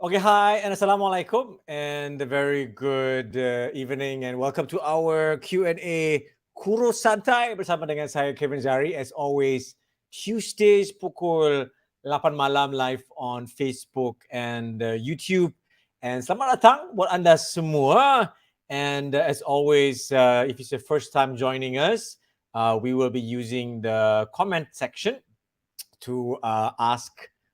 Okay, hi and assalamualaikum and a very good evening and welcome to our Q&A Kurus santai bersama dengan saya Kevin Zahri. As always, Tuesdays pukul 8 malam live on Facebook and YouTube. And selamat datang buat anda semua. And as always, if it's your first time joining us, we will be using the comment section to ask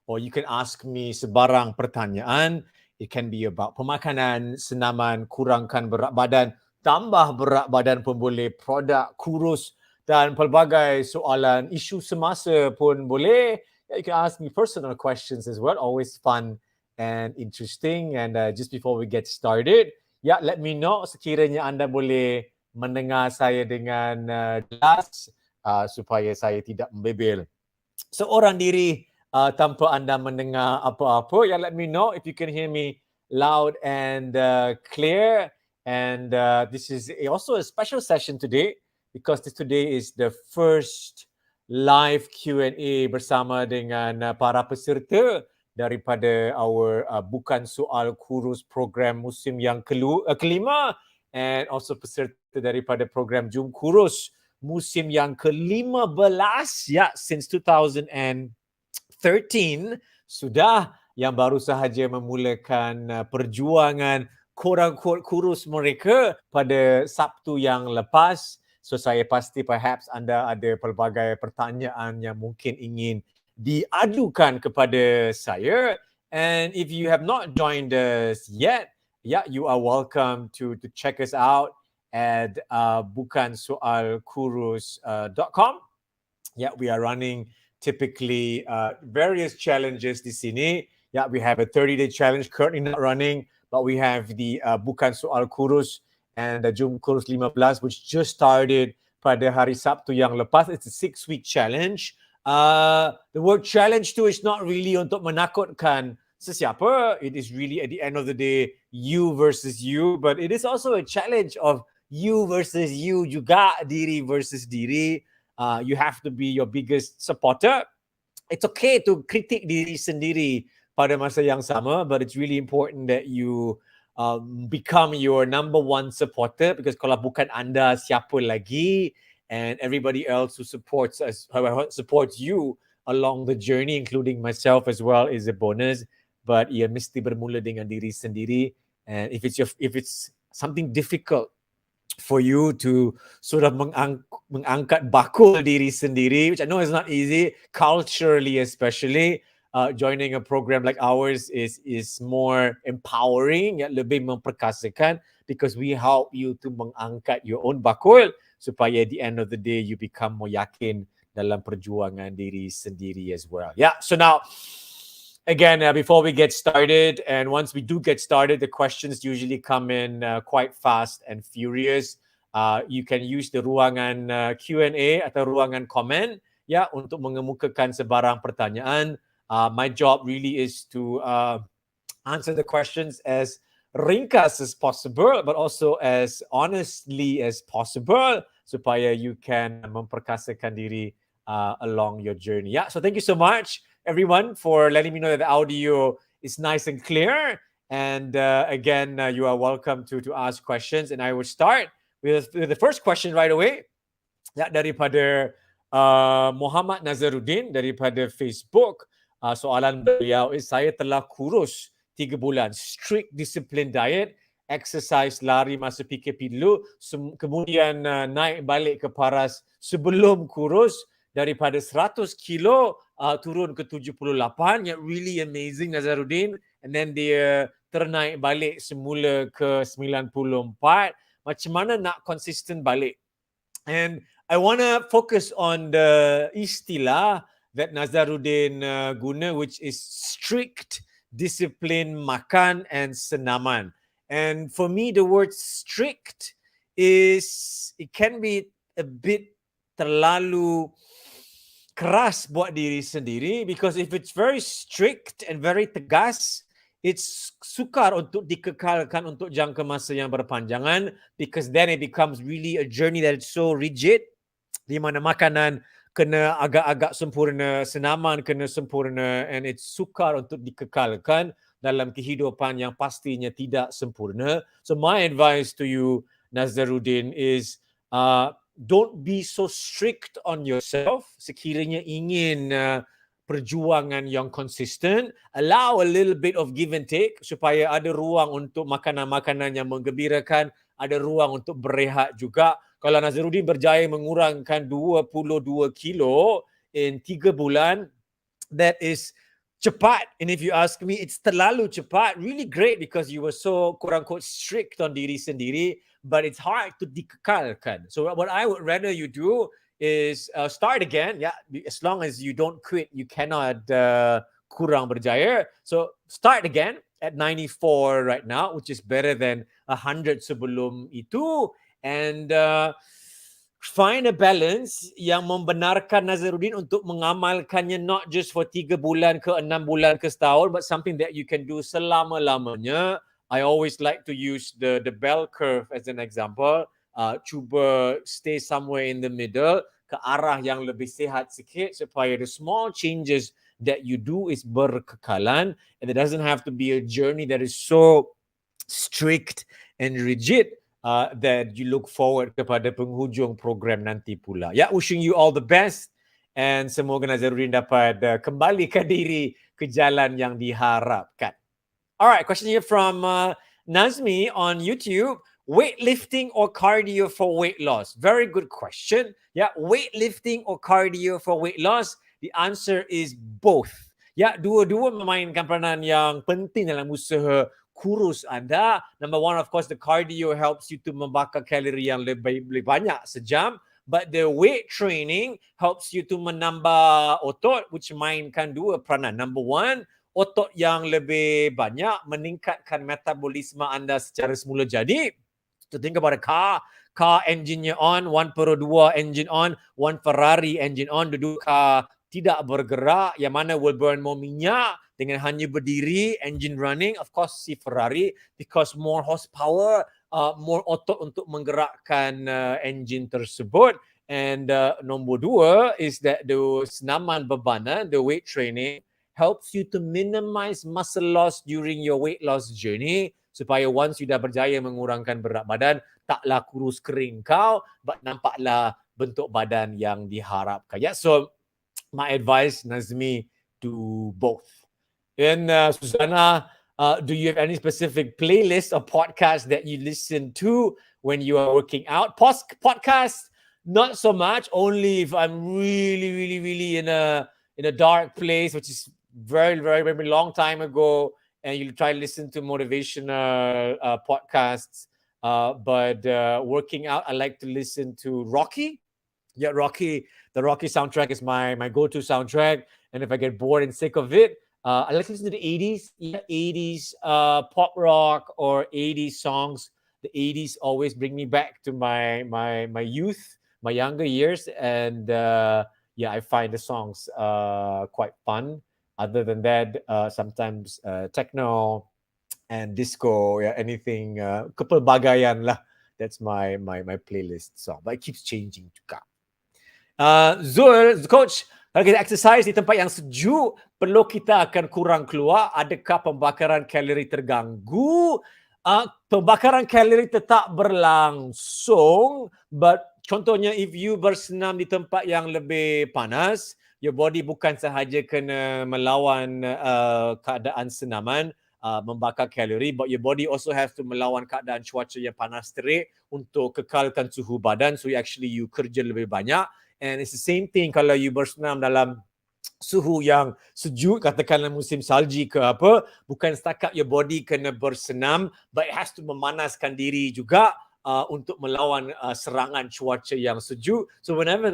or you can ask me sebarang pertanyaan. It can be about pemakanan, senaman, kurangkan berat badan, tambah berat badan pun boleh, produk, kurus dan pelbagai soalan, isu semasa pun boleh. You can ask me personal questions as well, always fun and interesting. And just before we get started, let me know sekiranya anda boleh mendengar saya dengan jelas supaya saya tidak membebel seorang diri tanpa anda mendengar apa-apa. Let me know if you can hear me loud and clear. And this is also a special session today because today is the first live Q&A bersama dengan para peserta daripada our Bukan Soal Kurus program musim yang kelima, and also peserta daripada program Jum Kurus musim yang ke-15, since 2013 sudah, yang baru sahaja memulakan perjuangan korang kurus mereka pada Sabtu yang lepas. So saya pasti perhaps anda ada pelbagai pertanyaan yang mungkin ingin diadukan kepada saya. And if you have not joined us yet, you are welcome to check us out at bukansoalkurus.com. We are running typically various challenges di sini. We have a 30-day challenge currently not running, but we have the Bukan Soal Kurus and the Jum Kurus 15, which just started pada hari Sabtu yang lepas. It's a 6-week challenge. The word challenge tu is not really untuk menakutkan sesiapa. It is really at the end of the day you versus you, but it is also a challenge of you versus you juga, diri versus diri. You have to be your biggest supporter. It's okay to kritik diri sendiri pada masa yang sama, but it's really important that you become your number one supporter, because kalau bukan anda, siapa lagi? And everybody else who supports us, supports you along the journey, including myself as well, is a bonus. But ia mesti bermula dengan diri sendiri. And if it's something difficult for you to sort of mengangkat bakul diri sendiri, which I know is not easy, culturally especially, joining a program like ours is more empowering, lebih memperkasakan, because we help you to mengangkat your own bakul, supaya at the end of the day, you become more yakin dalam perjuangan diri sendiri as well. So now, again, before we get started, and once we do get started, the questions usually come in quite fast and furious. You can use the ruangan Q&A atau ruangan komen untuk mengemukakan sebarang pertanyaan. My job really is to answer the questions as ringkas as possible, but also as honestly as possible, supaya you can memperkasakan diri along your journey. So thank you so much, everyone, for letting me know that the audio is nice and clear. And again, you are welcome to ask questions. And I will start with the first question right away. Daripada Muhammad Nazaruddin daripada Facebook. Soalan beliau is, saya telah kurus 3 bulan, strict discipline diet, exercise, lari masa PKP dulu, kemudian naik balik ke paras sebelum kurus, daripada 100 kilo turun ke 78. Really amazing, Nazaruddin. And then dia ternaik balik semula ke 94. Macam mana nak consistent balik? And I want to focus on the istilah that Nazaruddin guna, which is strict discipline makan and senaman. And for me, the word strict it can be a bit terlalu keras buat diri sendiri, because if it's very strict and very tegas, it's sukar untuk dikekalkan untuk jangka masa yang berpanjangan, because then it becomes really a journey that is so rigid, di mana makanan kena agak-agak sempurna, senaman kena sempurna, and it's sukar untuk dikekalkan dalam kehidupan yang pastinya tidak sempurna. So my advice to you, Nazaruddin, is don't be so strict on yourself. Sekiranya ingin perjuangan yang konsisten, allow a little bit of give and take, supaya ada ruang untuk makanan-makanan yang menggembirakan, ada ruang untuk berehat juga. Kalau Nazaruddin berjaya mengurangkan 22 kilo in 3 bulan, that is cepat. And if you ask me, it's terlalu cepat. Really great because you were so quote unquote strict on diri sendiri, but it's hard to dikekalkan. So what I would rather you do is start again. Yeah, as long as you don't quit, you cannot kurang berjaya. So start again at 94 right now, which is better than 100 sebelum itu. And find a balance yang membenarkan Nazaruddin untuk mengamalkannya not just for 3 bulan ke 6 bulan ke setahun, but something that you can do selama-lamanya. I always like to use the bell curve as an example. Cuba stay somewhere in the middle, ke arah yang lebih sihat sikit supaya the small changes that you do is berkekalan, and it doesn't have to be a journey that is so strict and rigid that you look forward kepada penghujung program nanti pula. Yeah, wishing you all the best and semoga Nazaruddin dapat kembalikan diri ke jalan yang diharapkan. All right, question here from Nazmi on YouTube. Weightlifting or cardio for weight loss? Very good question. Yeah, weightlifting or cardio for weight loss? The answer is both. Ya, dua-dua memainkan peranan yang penting dalam usaha kurus anda. Number one, of course, the cardio helps you to membakar kalori yang lebih banyak sejam. But the weight training helps you to menambah otot, which mainkan dua peranan. Number one, otot yang lebih banyak meningkatkan metabolisme anda secara semula jadi. To think about a car engine on, 1.2 engine on, one Ferrari engine on, duduk car tidak bergerak, yang mana will burn more minyak dengan hanya berdiri, engine running, of course si Ferrari, because more horsepower, more otot untuk menggerakkan engine tersebut. And nombor dua is that the senaman bebanan, the weight training, helps you to minimize muscle loss during your weight loss journey, supaya once you dah berjaya mengurangkan berat badan, taklah kurus kering kau, but nampaklah bentuk badan yang diharapkan. Yeah, so my advice, Nazmi, do both. And Susanna, do you have any specific playlist or podcast that you listen to when you are working out? Podcast, not so much. Only if I'm really in a dark place, which is very long time ago, and you try to listen to motivational podcasts. But working out, I like to listen to Rocky. Yeah, Rocky. The Rocky soundtrack is my go-to soundtrack. And if I get bored and sick of it, I like to listen to the 80s. Yeah, 80s pop rock or 80s songs. The 80s always bring me back to my youth, my younger years. And yeah, I find the songs quite fun. Other than that, sometimes techno and disco, yeah, anything, kepelbagaian lah. That's my playlist song. But it keeps changing juga. Zul, coach, kalau kita exercise di tempat yang sejuk, perlu kita akan kurang keluar? Adakah pembakaran kalori terganggu? Pembakaran kalori tetap berlangsung, but contohnya if you bersenam di tempat yang lebih panas, your body bukan sahaja kena melawan keadaan senaman, membakar kalori, but your body also has to melawan keadaan cuaca yang panas terik untuk kekalkan suhu badan, so you kerja lebih banyak. And it's the same thing kalau you bersenam dalam suhu yang sejuk, katakanlah musim salji ke apa, bukan setakat your body kena bersenam, but it has to memanaskan diri juga untuk melawan serangan cuaca yang sejuk. So whenever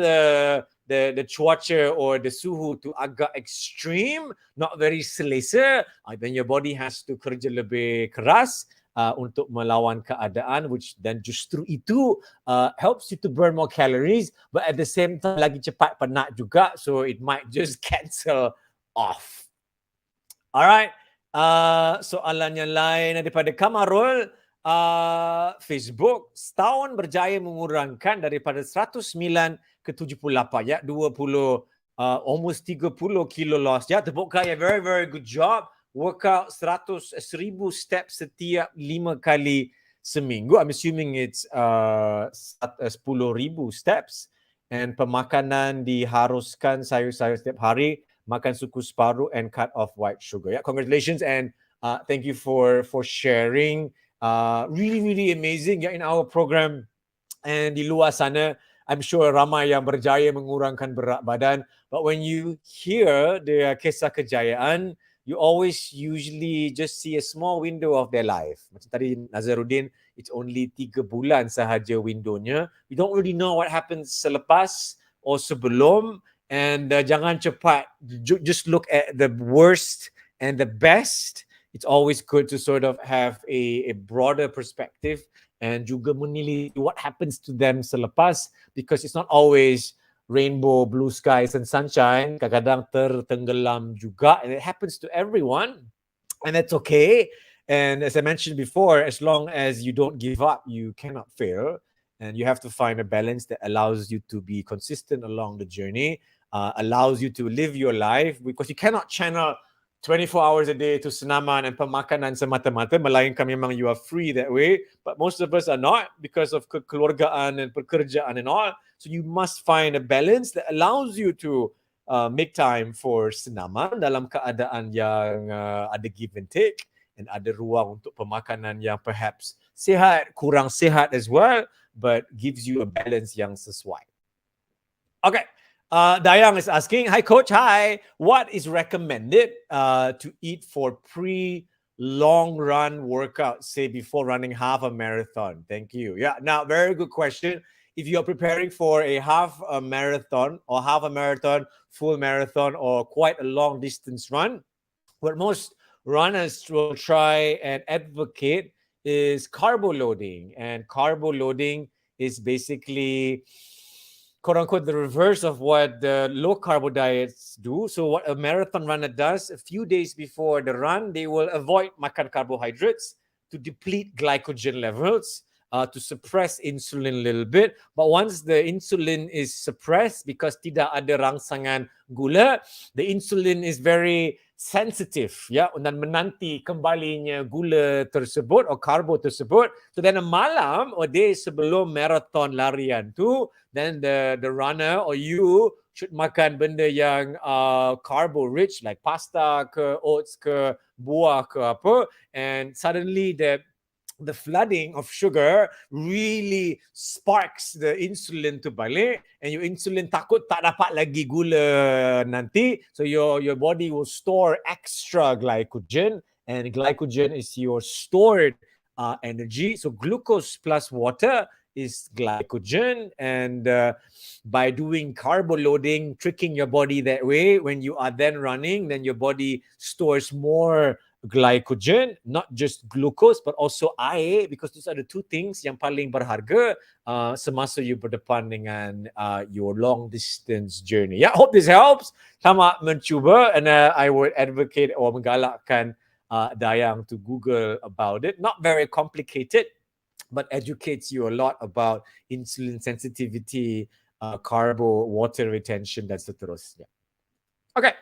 the cuaca or the suhu tu agak extreme, not very selesa, then your body has to kerja lebih keras untuk melawan keadaan, which dan justru itu helps you to burn more calories, but at the same time lagi cepat penat juga, so it might just cancel off. Alright, soalan yang lain daripada Kamarul, Facebook, setahun berjaya mengurangkan daripada 109 ke 78, ya, 20, almost 30 kilo loss, ya, tepuk tangan, very good job. Workout 1,000 steps setiap 5 kali seminggu. I'm assuming it's 10,000 steps. And pemakanan diharuskan sayur-sayur setiap hari, makan suku separuh and cut off white sugar. Yeah, congratulations and thank you for sharing. Really amazing. Yeah, in our program and di luar sana, I'm sure ramai yang berjaya mengurangkan berat badan. But when you hear the kisah kejayaan, you always usually just see a small window of their life. Macam tadi Nazaruddin, it's only 3 bulan sahaja windownya. We don't really know what happens selepas or sebelum. And jangan cepat just look at the worst and the best. It's always good to sort of have a broader perspective and juga meneliti what happens to them selepas, because it's not always rainbow, blue skies and sunshine. Kadang-kadang tertenggelam juga, and it happens to everyone, and that's okay. And as I mentioned before, as long as you don't give up, you cannot fail. And you have to find a balance that allows you to be consistent along the journey, allows you to live your life, because you cannot channel 24 hours a day to senaman and pemakanan semata-mata, melainkan memang you are free that way. But most of us are not, because of kekeluargaan and pekerjaan and all. So you must find a balance that allows you to make time for senaman dalam keadaan yang ada give and take, and ada ruang untuk pemakanan yang perhaps sihat, kurang sihat as well, but gives you a balance yang sesuai. Okay. Dayang is asking, hi coach, hi. What is recommended to eat for long run workout, say before running half a marathon? Thank you. Yeah, now very good question. If you are preparing for a half a marathon or half a marathon, full marathon, or quite a long distance run, what most runners will try and advocate is carbo loading. And carbo loading is basically, quote unquote, the reverse of what the low carbo diets do. So what a marathon runner does, a few days before the run, they will avoid makan carbohydrates to deplete glycogen levels, to suppress insulin a little bit. But once the insulin is suppressed, because tidak ada rangsangan gula, the insulin is very sensitive, ya, dan menanti kembalinya gula tersebut or karbo tersebut. So then a malam or day sebelum marathon larian tu, then the runner or you should makan benda yang carbo rich, like pasta ke, oats ke, buah ke apa, and suddenly the flooding of sugar really sparks the insulin to balik, and your insulin takut tak dapat lagi gula nanti, so your body will store extra glycogen, and glycogen is your stored energy. So glucose plus water is glycogen, and by doing carbo loading, tricking your body that way, when you are then running, then your body stores more glycogen, not just glucose, but also air, because those are the two things yang paling berharga semasa you berdepan dengan your long distance journey. Yeah, I hope this helps. Sama mencuba, and I would advocate or menggalakkan Dayang to Google about it. Not very complicated, but educates you a lot about insulin sensitivity, carbo, water retention, dan seterusnya. Okay,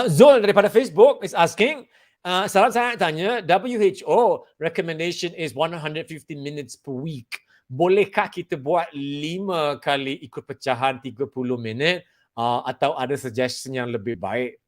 Zul daripada Facebook is asking, salam saya tanya, WHO recommendation is 150 minutes per week. Bolehkah kita buat 5 kali ikut pecahan 30 minit, atau ada suggestion yang lebih baik?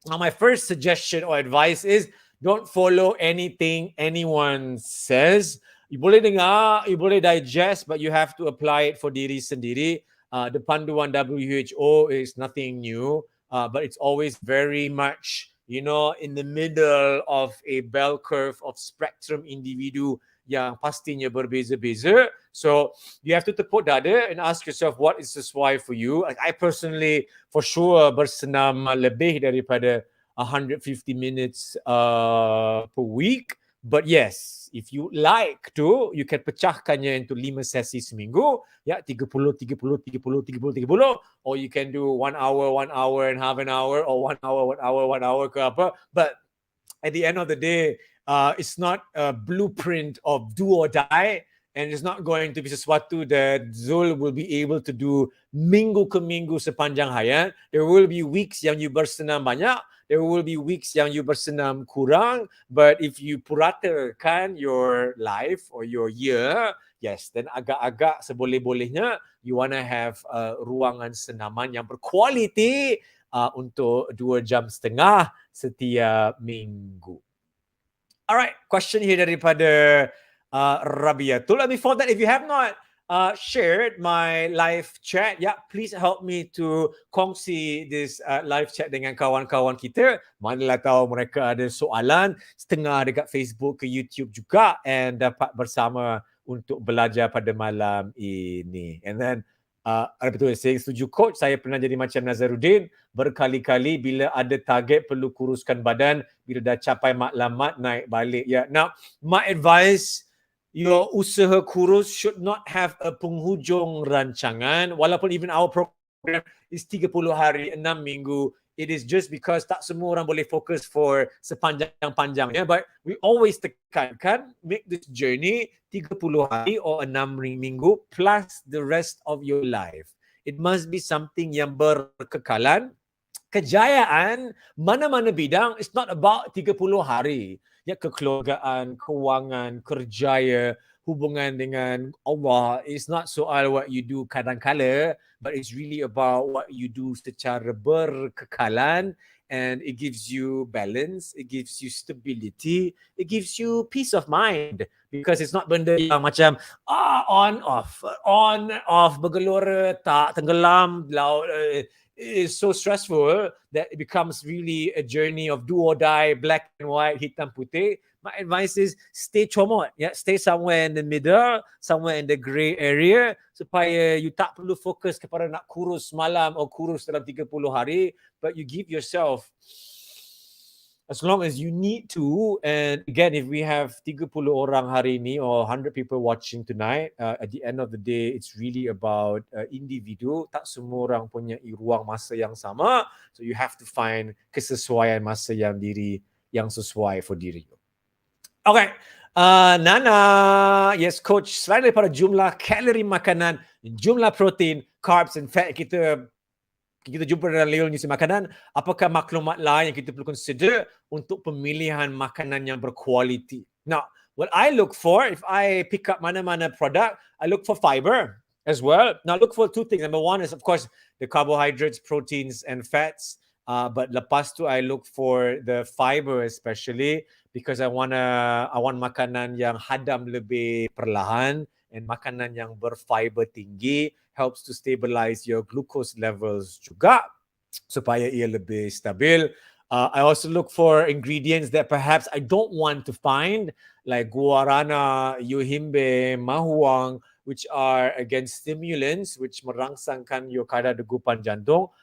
Now, my first suggestion or advice is don't follow anything anyone says. You boleh dengar, you boleh digest, but you have to apply it for diri sendiri. The panduan WHO is nothing new, but it's always very much, in the middle of a bell curve of spectrum individu yang pastinya berbeza-beza. So you have to tepuk dada and ask yourself what is sesuai for you. Like I personally, for sure, bersenam lebih daripada 150 minutes per week. But yes, if you like to, you can pecahkannya into 5 sesi seminggu. Ya, 30, 30, 30, 30, 30. Or you can do 1 hour, 1 hour and half an hour, or 1 hour, 1 hour, 1 hour ke apa. But at the end of the day, it's not a blueprint of do or die, and it's not going to be sesuatu that Zul will be able to do minggu ke minggu sepanjang hayat. There will be weeks yang you bersenam banyak, there will be weeks yang you bersenam kurang, but if you puratakan your life or your year, yes, then agak-agak seboleh-bolehnya you want to have ruangan senaman yang berkualiti untuk 2.5 jam setiap minggu. Alright, question here daripada Rabiatul. And before that, if you have not shared my live chat. Yeah, please help me to kongsi this live chat dengan kawan-kawan kita. Manalah tahu mereka ada soalan setengah dekat Facebook ke YouTube juga, and dapat bersama untuk belajar pada malam ini. And then betul, saya setuju coach. Saya pernah jadi macam Nazaruddin berkali-kali bila ada target perlu kuruskan badan, bila dah capai maklumat naik balik. Yeah. Now, my advice, your usaha kurus should not have a penghujung rancangan. Walaupun even our program is 30 hari, 6 minggu. It is just because tak semua orang boleh fokus for sepanjang-panjangnya. But we always tekankan, make this journey 30 hari or 6 minggu plus the rest of your life. It must be something yang berkekalan. Kejayaan mana-mana bidang, it's not about 30 hari. Ya, kekeluargaan, kewangan, kerjaya, hubungan dengan Allah, it's not soal what you do kadang-kala, but it's really about what you do secara berkekalan, and it gives you balance, it gives you stability, it gives you peace of mind, because it's not benda yang macam on off bergelora tak tenggelam laut. Is so stressful that it becomes really a journey of do or die, black and white, hitam putih. My advice is stay comot, yeah, stay somewhere in the middle, somewhere in the grey area, supaya you tak perlu fokus kepada nak kurus malam or kurus dalam 30 hari, but you give yourself as long as you need to. And again, if we have 30 orang hari ini or 100 people watching tonight, at the end of the day, it's really about individu. Tak semua orang punya ruang masa yang sama. So you have to find kesesuaian masa yang diri yang sesuai for diri. Okay. Nana, yes coach, selain daripada jumlah kalori makanan, jumlah protein, carbs and fat kita jumpa dalam label nutrisi makanan, apakah maklumat lain yang kita perlu consider untuk pemilihan makanan yang berkualiti? Now, what I look for, if I pick up mana-mana product, I look for fiber as well. Now, look for two things. Number one is, of course, the carbohydrates, proteins, and fats. But lepas tu, I look for the fiber especially, because I want makanan yang hadam lebih perlahan, and makanan yang berfiber tinggi helps to stabilize your glucose levels juga, supaya ia lebih stabil. I also look for ingredients that perhaps I don't want to find, like guarana, yohimbe, mahuang, which are again stimulants, which merangsangkan your kadar degupan jantung.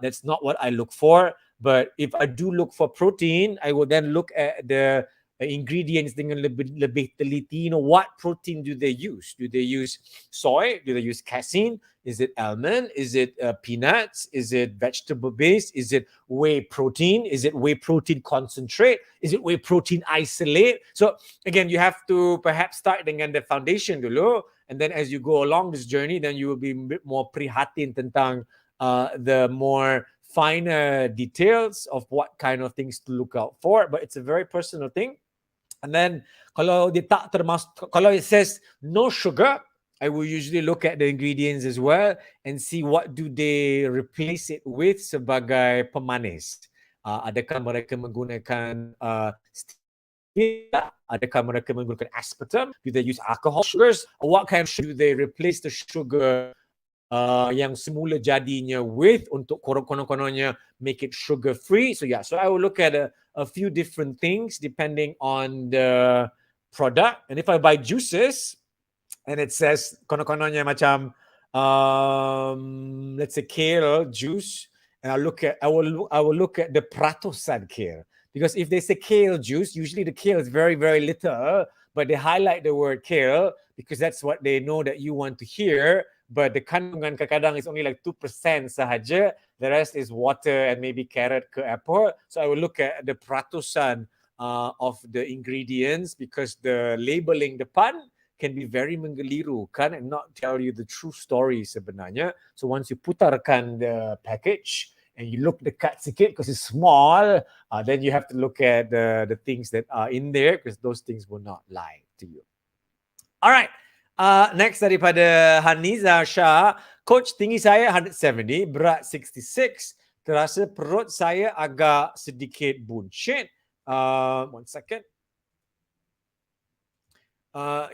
That's not what I look for. But if I do look for protein, I will then look at the ingredients dengan lebih teliti. You know, what protein do they use? Do they use soy? Do they use casein? Is it almond? Is it peanuts? Is it vegetable based? Is it whey protein? Is it whey protein concentrate? Is it whey protein isolate? So again, you have to perhaps start dengan the foundation dulu, and then as you go along this journey, then you will be a bit more prihatin tentang the more finer details of what kind of things to look out for. But it's a very personal thing. And then kalau dia tak termasuk, kalau it says no sugar, I will usually look at the ingredients as well and see what do they replace it with sebagai pemanis. Adakah mereka menggunakan stevia? Adakah mereka menggunakan aspartame? Do they use alcohol sugars? Or what kind of sugar do they replace the sugar yang semula jadinya with untuk konon-kononnya make it sugar free? So yeah, so I will look at a few different things depending on the product. And if I buy juices and it says konon-kononnya macam let's say kale juice, and I will look at the pratosan kale, because if they say kale juice, usually the kale is very, very little, but they highlight the word kale because that's what they know that you want to hear. But the kandungan kadang-kadang is only like 2% sahaja. The rest is water and maybe carrot ke apa. So I will look at the peratusan of the ingredients, because the labeling depan can be very menggeliru kan, and not tell you the true story sebenarnya. So once you putarkan the package and you look dekat sikit because it's small, then you have to look at the things that are in there, because those things will not lie to you. All right. Next daripada Haniza Shah, coach, tinggi saya 170, berat 66, terasa perut saya agak sedikit buncit. One second.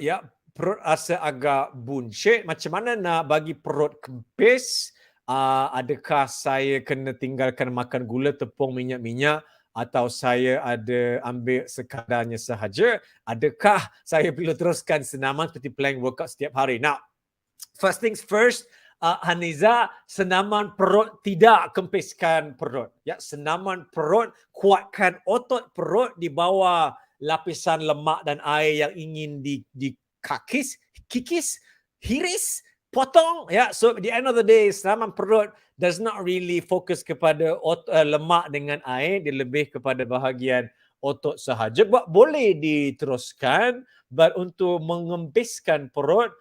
Yeah, perut rasa agak buncit, macam mana nak bagi perut kempis? Adakah saya kena tinggalkan makan gula, tepung, minyak-minyak, atau saya ada ambil sekadarnya sahaja? Adakah saya perlu teruskan senaman seperti plank workout setiap hari? Now, first things first, Haniza, senaman perut tidak kempiskan perut. Ya, senaman perut kuatkan otot perut di bawah lapisan lemak dan air yang ingin kikis, hiris, potong. Ya, so at the end of the day, senaman perut does not really fokus kepada lemak dengan air, dia lebih kepada bahagian otot sahaja. Boleh diteruskan, but untuk mengempiskan perut,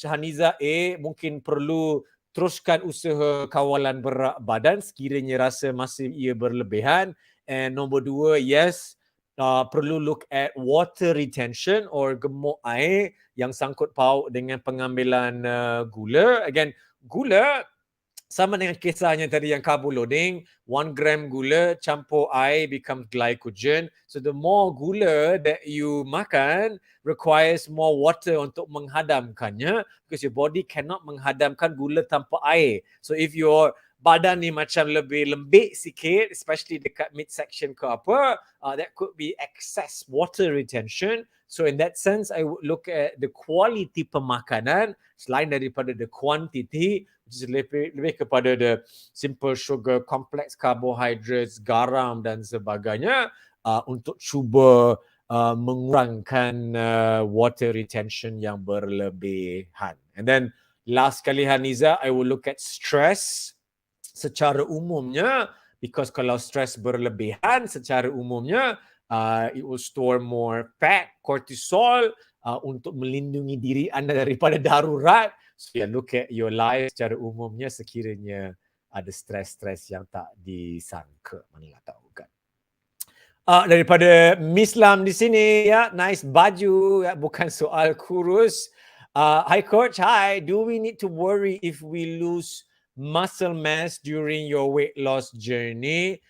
Haniza mungkin perlu teruskan usaha kawalan berat badan sekiranya rasa masih ia berlebihan. And nombor 2, yes, perlu look at water retention or gemuk air yang sangkut paut dengan pengambilan gula. Again, gula sama dengan kisahnya tadi yang carbo loading, 1 gram gula campur air becomes glycogen. So the more gula that you makan requires more water untuk menghadamkannya, because your body cannot menghadamkan gula tanpa air. So if your badan ni macam lebih lembik sikit, especially dekat midsection ke apa, that could be excess water retention. So in that sense, I would look at the quality pemakanan selain daripada the quantity, which is lebih kepada the simple sugar, complex carbohydrates, garam dan sebagainya, untuk cuba mengurangkan water retention yang berlebihan. And then last kali Haniza, I will look at stress secara umumnya, because kalau stress berlebihan secara umumnya, it will store more fat, cortisol, untuk melindungi diri anda daripada darurat. So yeah, look at your life secara umumnya sekiranya ada stres-stres yang tak disangka. Manalah tahu kan. Daripada Miss Lam di sini, ya, nice baju, ya, bukan soal kurus. Hi coach, hi. Do we need to worry if we lose muscle mass during your weight loss journey?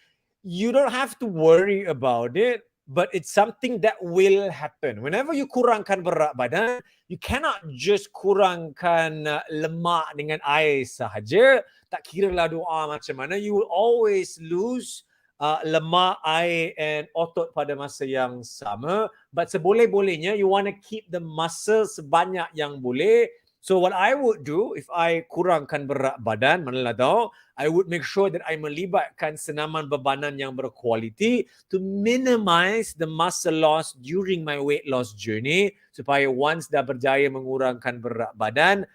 You don't have to worry about it, but it's something that will happen. Whenever you kurangkan berat badan, you cannot just kurangkan lemak dengan air sahaja. Tak kiralah doa macam mana, you will always lose lemak, air and otot pada masa yang sama. But seboleh-bolehnya, you want to keep the muscle sebanyak yang boleh. So what I would do if I kurangkan berat badan, manalah tahu, I would make sure that I melibatkan senaman bebanan yang berkualiti to minimize the muscle loss during my weight loss journey, supaya once dah berjaya mengurangkan berat badan,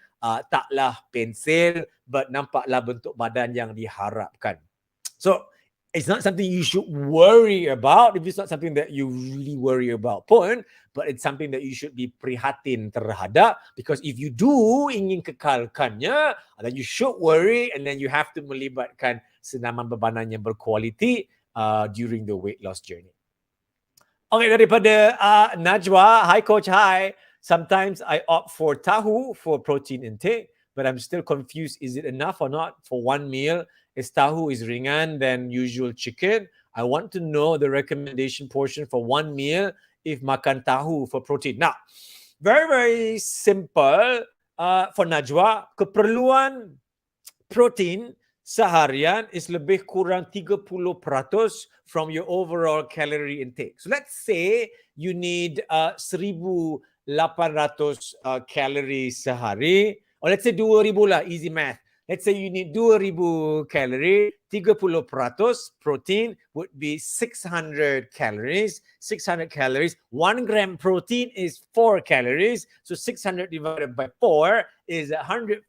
taklah pensil, but nampaklah bentuk badan yang diharapkan. So it's not something you should worry about if it's not something that you really worry about pun, but it's something that you should be prihatin terhadap, because if you do ingin kekalkannya, then you should worry, and then you have to melibatkan senaman bebanan yang berkualiti during the weight loss journey. Okay, daripada Najwa, hi coach, hi. Sometimes I opt for tahu for protein intake, but I'm still confused. Is it enough or not for one meal? Is tahu is ringan than usual chicken? I want to know the recommendation portion for one meal if makan tahu for protein. Now, very, very simple for Najwa. Keperluan protein seharian is lebih kurang 30% from your overall calorie intake. So let's say you need 1,800 calories sehari, or let's say 2,000 lah, easy math. Let's say you need 2,000 calorie, 30% protein would be 600 calories. 600 calories, 1 gram protein is 4 calories. So 600 divided by 4 is 150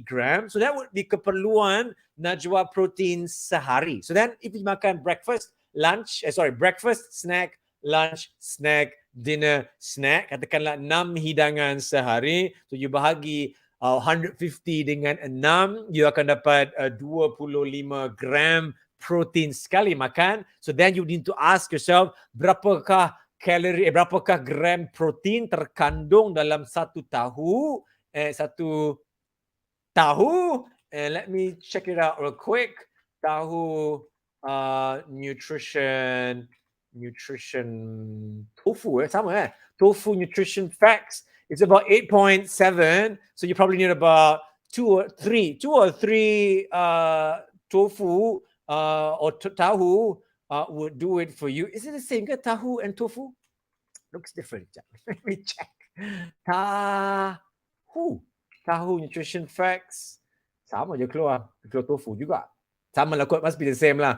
grams. So that would be keperluan Najwa protein sehari. So then if you makan breakfast, snack, lunch, snack, dinner, snack, katakanlah 6 hidangan sehari. So you bahagi 150 dengan 6, you akan dapat 25 gram protein sekali makan. So then you need to ask yourself, berapakah gram protein terkandung dalam satu tahu? And let me check it out real quick. Tahu nutrition tofu sama tofu nutrition facts It's about 8.7. So you probably need about two or three tofu or tahu would do it for you. Is it the same? Tahu and tofu looks different. Let me check. Tahu. Tahu nutrition facts. Sama je keluar. Keluar tofu juga. Sama lah kot. Must be the same lah.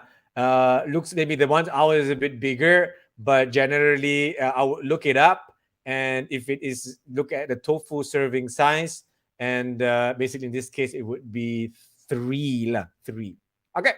Looks maybe the one ours is a bit bigger, but generally I would look it up. And if it is, look at the tofu serving size. And basically in this case, it would be 3 lah. 3. Okay.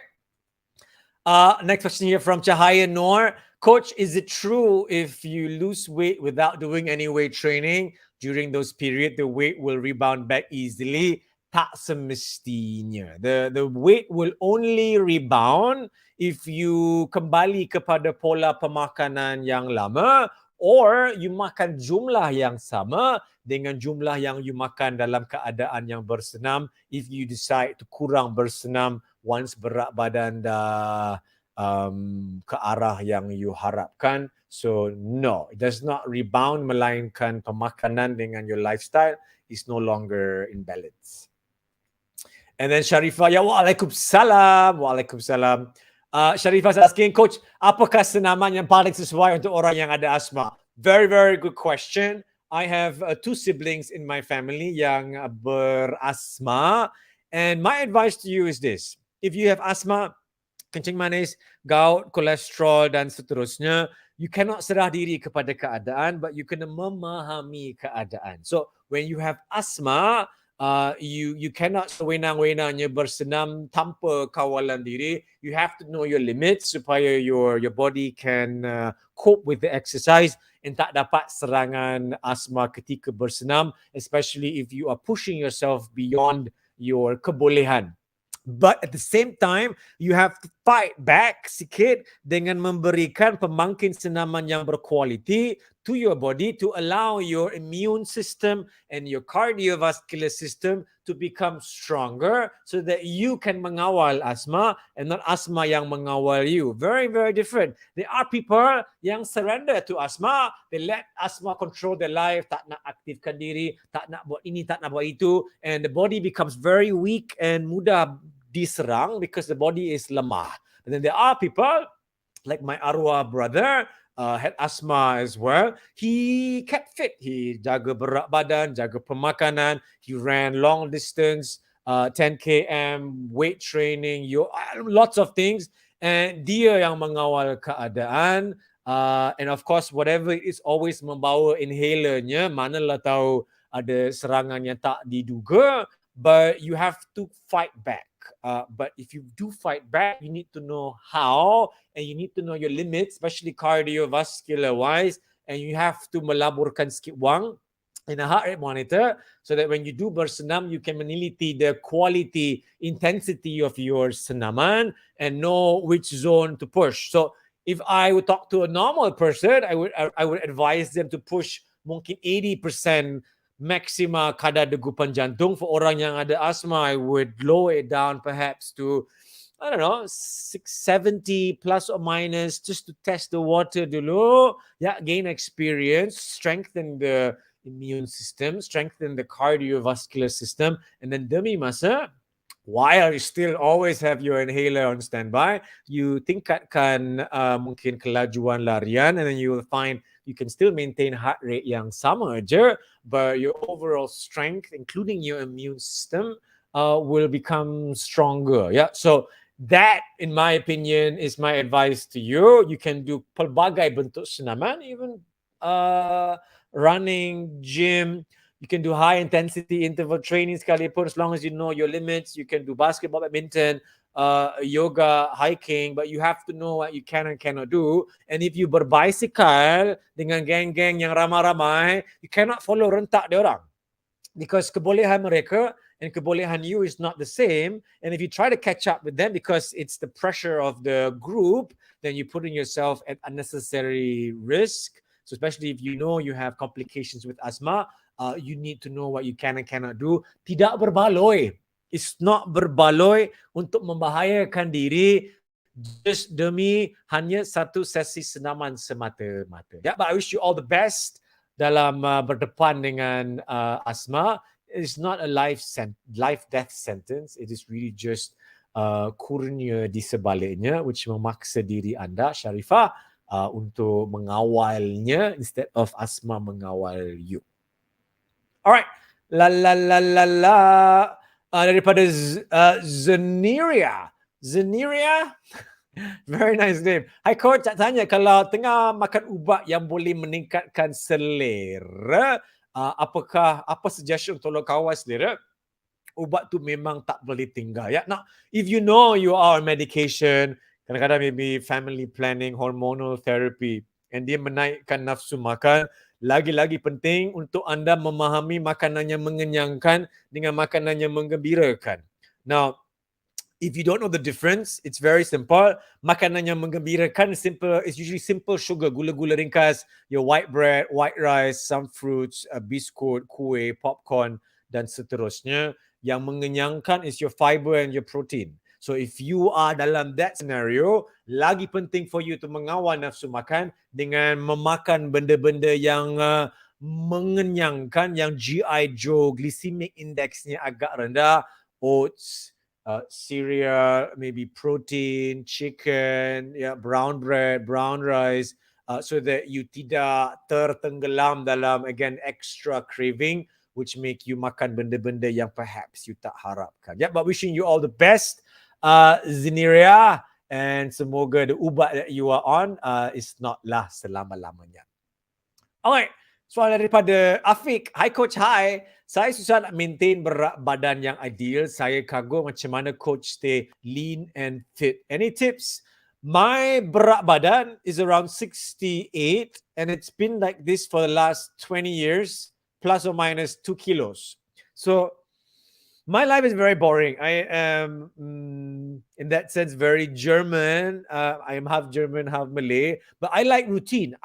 Next question here from Cahaya Noor. Coach, is it true if you lose weight without doing any weight training during those periods, the weight will rebound back easily? Tak semestinya. The weight will only rebound if you kembali kepada pola pemakanan yang lama, or you makan jumlah yang sama dengan jumlah yang you makan dalam keadaan yang bersenam if you decide to kurang bersenam once berat badan dah ke arah yang you harapkan. So no, it does not rebound, melainkan pemakanan dengan your lifestyle is no longer in balance. And then Sharifah, ya waalaikumsalam. Waalaikumsalam. Sharifah is asking, Coach, apakah senaman yang paling sesuai untuk orang yang ada asma? Very, very good question. I have 2 siblings in my family yang berasma. And my advice to you is this. If you have asma, kencing manis, gout, kolesterol dan seterusnya, you cannot serah diri kepada keadaan, but you kena memahami keadaan. So when you have asma, you cannot sewenang-wenangnya bersenam tanpa kawalan diri. You have to know your limits supaya your body can cope with the exercise and tak dapat serangan asma ketika bersenam, especially if you are pushing yourself beyond your kebolehan. But at the same time, you have to fight back sikit dengan memberikan pemangkin senaman yang berkualiti to your body to allow your immune system and your cardiovascular system to become stronger so that you can mengawal asma and not asma yang mengawal you. Very, very different. There are people yang surrender to asma. They let asma control their life, tak nak aktifkan diri, tak nak buat ini, tak nak buat itu, and the body becomes very weak and mudah diserang because the body is lemah. And then there are people like my arwah brother had asthma as well. He kept fit. He jaga berat badan, jaga pemakanan. He ran long distance, 10 km, weight training, lots of things. And dia yang mengawal keadaan. And of course, whatever it is, always membawa inhalernya. Manalah tahu ada serangan yang tak diduga. But you have to fight back. But if you do fight back, you need to know how, and you need to know your limits, especially cardiovascular wise, and you have to melaburkan sikit wang in a heart rate monitor so that when you do bersenam, you can meneliti the quality, intensity of your senaman and know which zone to push. So if I would talk to a normal person, I would advise them to push mungkin 80% maksima kadar degupan jantung. For orang yang ada asma, I would lower it down perhaps to, I don't know, 670 plus or minus, just to test the water dulu. Yeah, gain experience, strengthen the immune system, strengthen the cardiovascular system, and then demi masa, while you still always have your inhaler on standby, you tingkatkan mungkin kelajuan larian, and then you will find you can still maintain heart rate yang sama aja, but your overall strength, including your immune system, will become stronger. Yeah, so that, in my opinion, is my advice to you. You can do pelbagai bentuk senaman, even running, gym. You can do high intensity interval training sekalipun, as long as you know your limits. You can do basketball, badminton, yoga, hiking, but you have to know what you can and cannot do. And if you berbicycle dengan geng-geng yang ramai-ramai, you cannot follow rentak dia orang, because kebolehan mereka and kebolehan you is not the same. And if you try to catch up with them because it's the pressure of the group, then you're putting yourself at unnecessary risk. So especially if you know you have complications with asthma, you need to know what you can and cannot do. Tidak berbaloi. It's not berbaloi untuk membahayakan diri just demi hanya satu sesi senaman semata-mata. Yeah, but I wish you all the best. dalam berdepan dengan asma. It's not a life death sentence. It is really just kurnia di sebaliknya, which memaksa diri anda, Sharifah, untuk mengawalnya instead of asma mengawal you. Alright. La la la la la. Daripada Zeneria. Zeneria? Very nice name. Hai coach, tak tanya kalau tengah makan ubat yang boleh meningkatkan selera, apakah apa suggestion tolong kawal selera? Ubat tu memang tak boleh tinggal. Ya, now if you know you are on medication, kadang-kadang maybe family planning, hormonal therapy, and dia menaikkan nafsu makan, lagi-lagi penting untuk anda memahami makanan yang mengenyangkan dengan makanan yang menggembirakan. Now, if you don't know the difference, it's very simple. Makanan yang menggembirakan is usually simple sugar, gula-gula ringkas, your white bread, white rice, some fruits, biskut, kuih, popcorn, dan seterusnya. Yang mengenyangkan is your fiber and your protein. So if you are dalam that scenario, lagi penting for you to mengawal nafsu makan dengan memakan benda-benda yang mengenyangkan, yang GI Joe, glycemic indexnya agak rendah, oats, cereal, maybe protein, chicken, brown bread, brown rice, so that you tidak tertenggelam dalam, again, extra craving, which make you makan benda-benda yang perhaps you tak harapkan. Yeah, but wishing you all the best, Zeneria, and semoga the ubat that you are on is not lah selama-lamanya. Alright, soalan daripada Afiq. Hi coach, hi. Saya susah nak maintain berat badan yang ideal. Saya kagum macam mana coach stay lean and fit. Any tips? My berat badan is around 68 and it's been like this for the last 20 years, plus or minus 2 kilos. So my life is very boring. I am, in that sense, very German. I am half German, half Malay. But I like routine.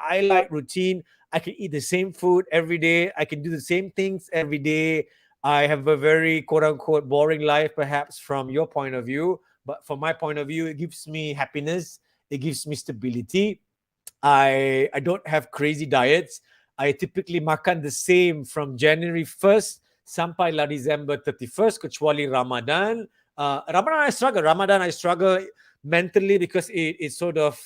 I can eat the same food every day. I can do the same things every day. I have a very quote-unquote boring life, perhaps from your point of view. But from my point of view, it gives me happiness. It gives me stability. I don't have crazy diets. I typically makan the same from January 1st sampailah December 31st, kecuali Ramadan. Ramadan I struggle mentally because it sort of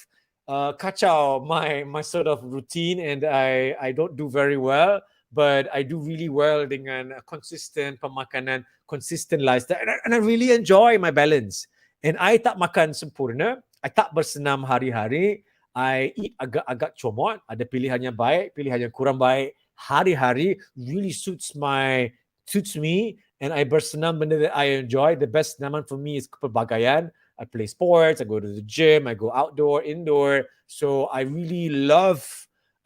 kacau my sort of routine, and I don't do very well, but I do really well dengan consistent pemakanan, consistent lifestyle, and I really enjoy my balance. And I tak makan sempurna, I tak bersenam hari-hari, I eat agak-agak comot, ada pilihan yang baik, pilihan yang kurang baik, hari-hari really suits me, and I bersenam benda that I enjoy. The best senaman for me is kepelbagaian. I play sports, I go to the gym, I go outdoor, indoor. So I really love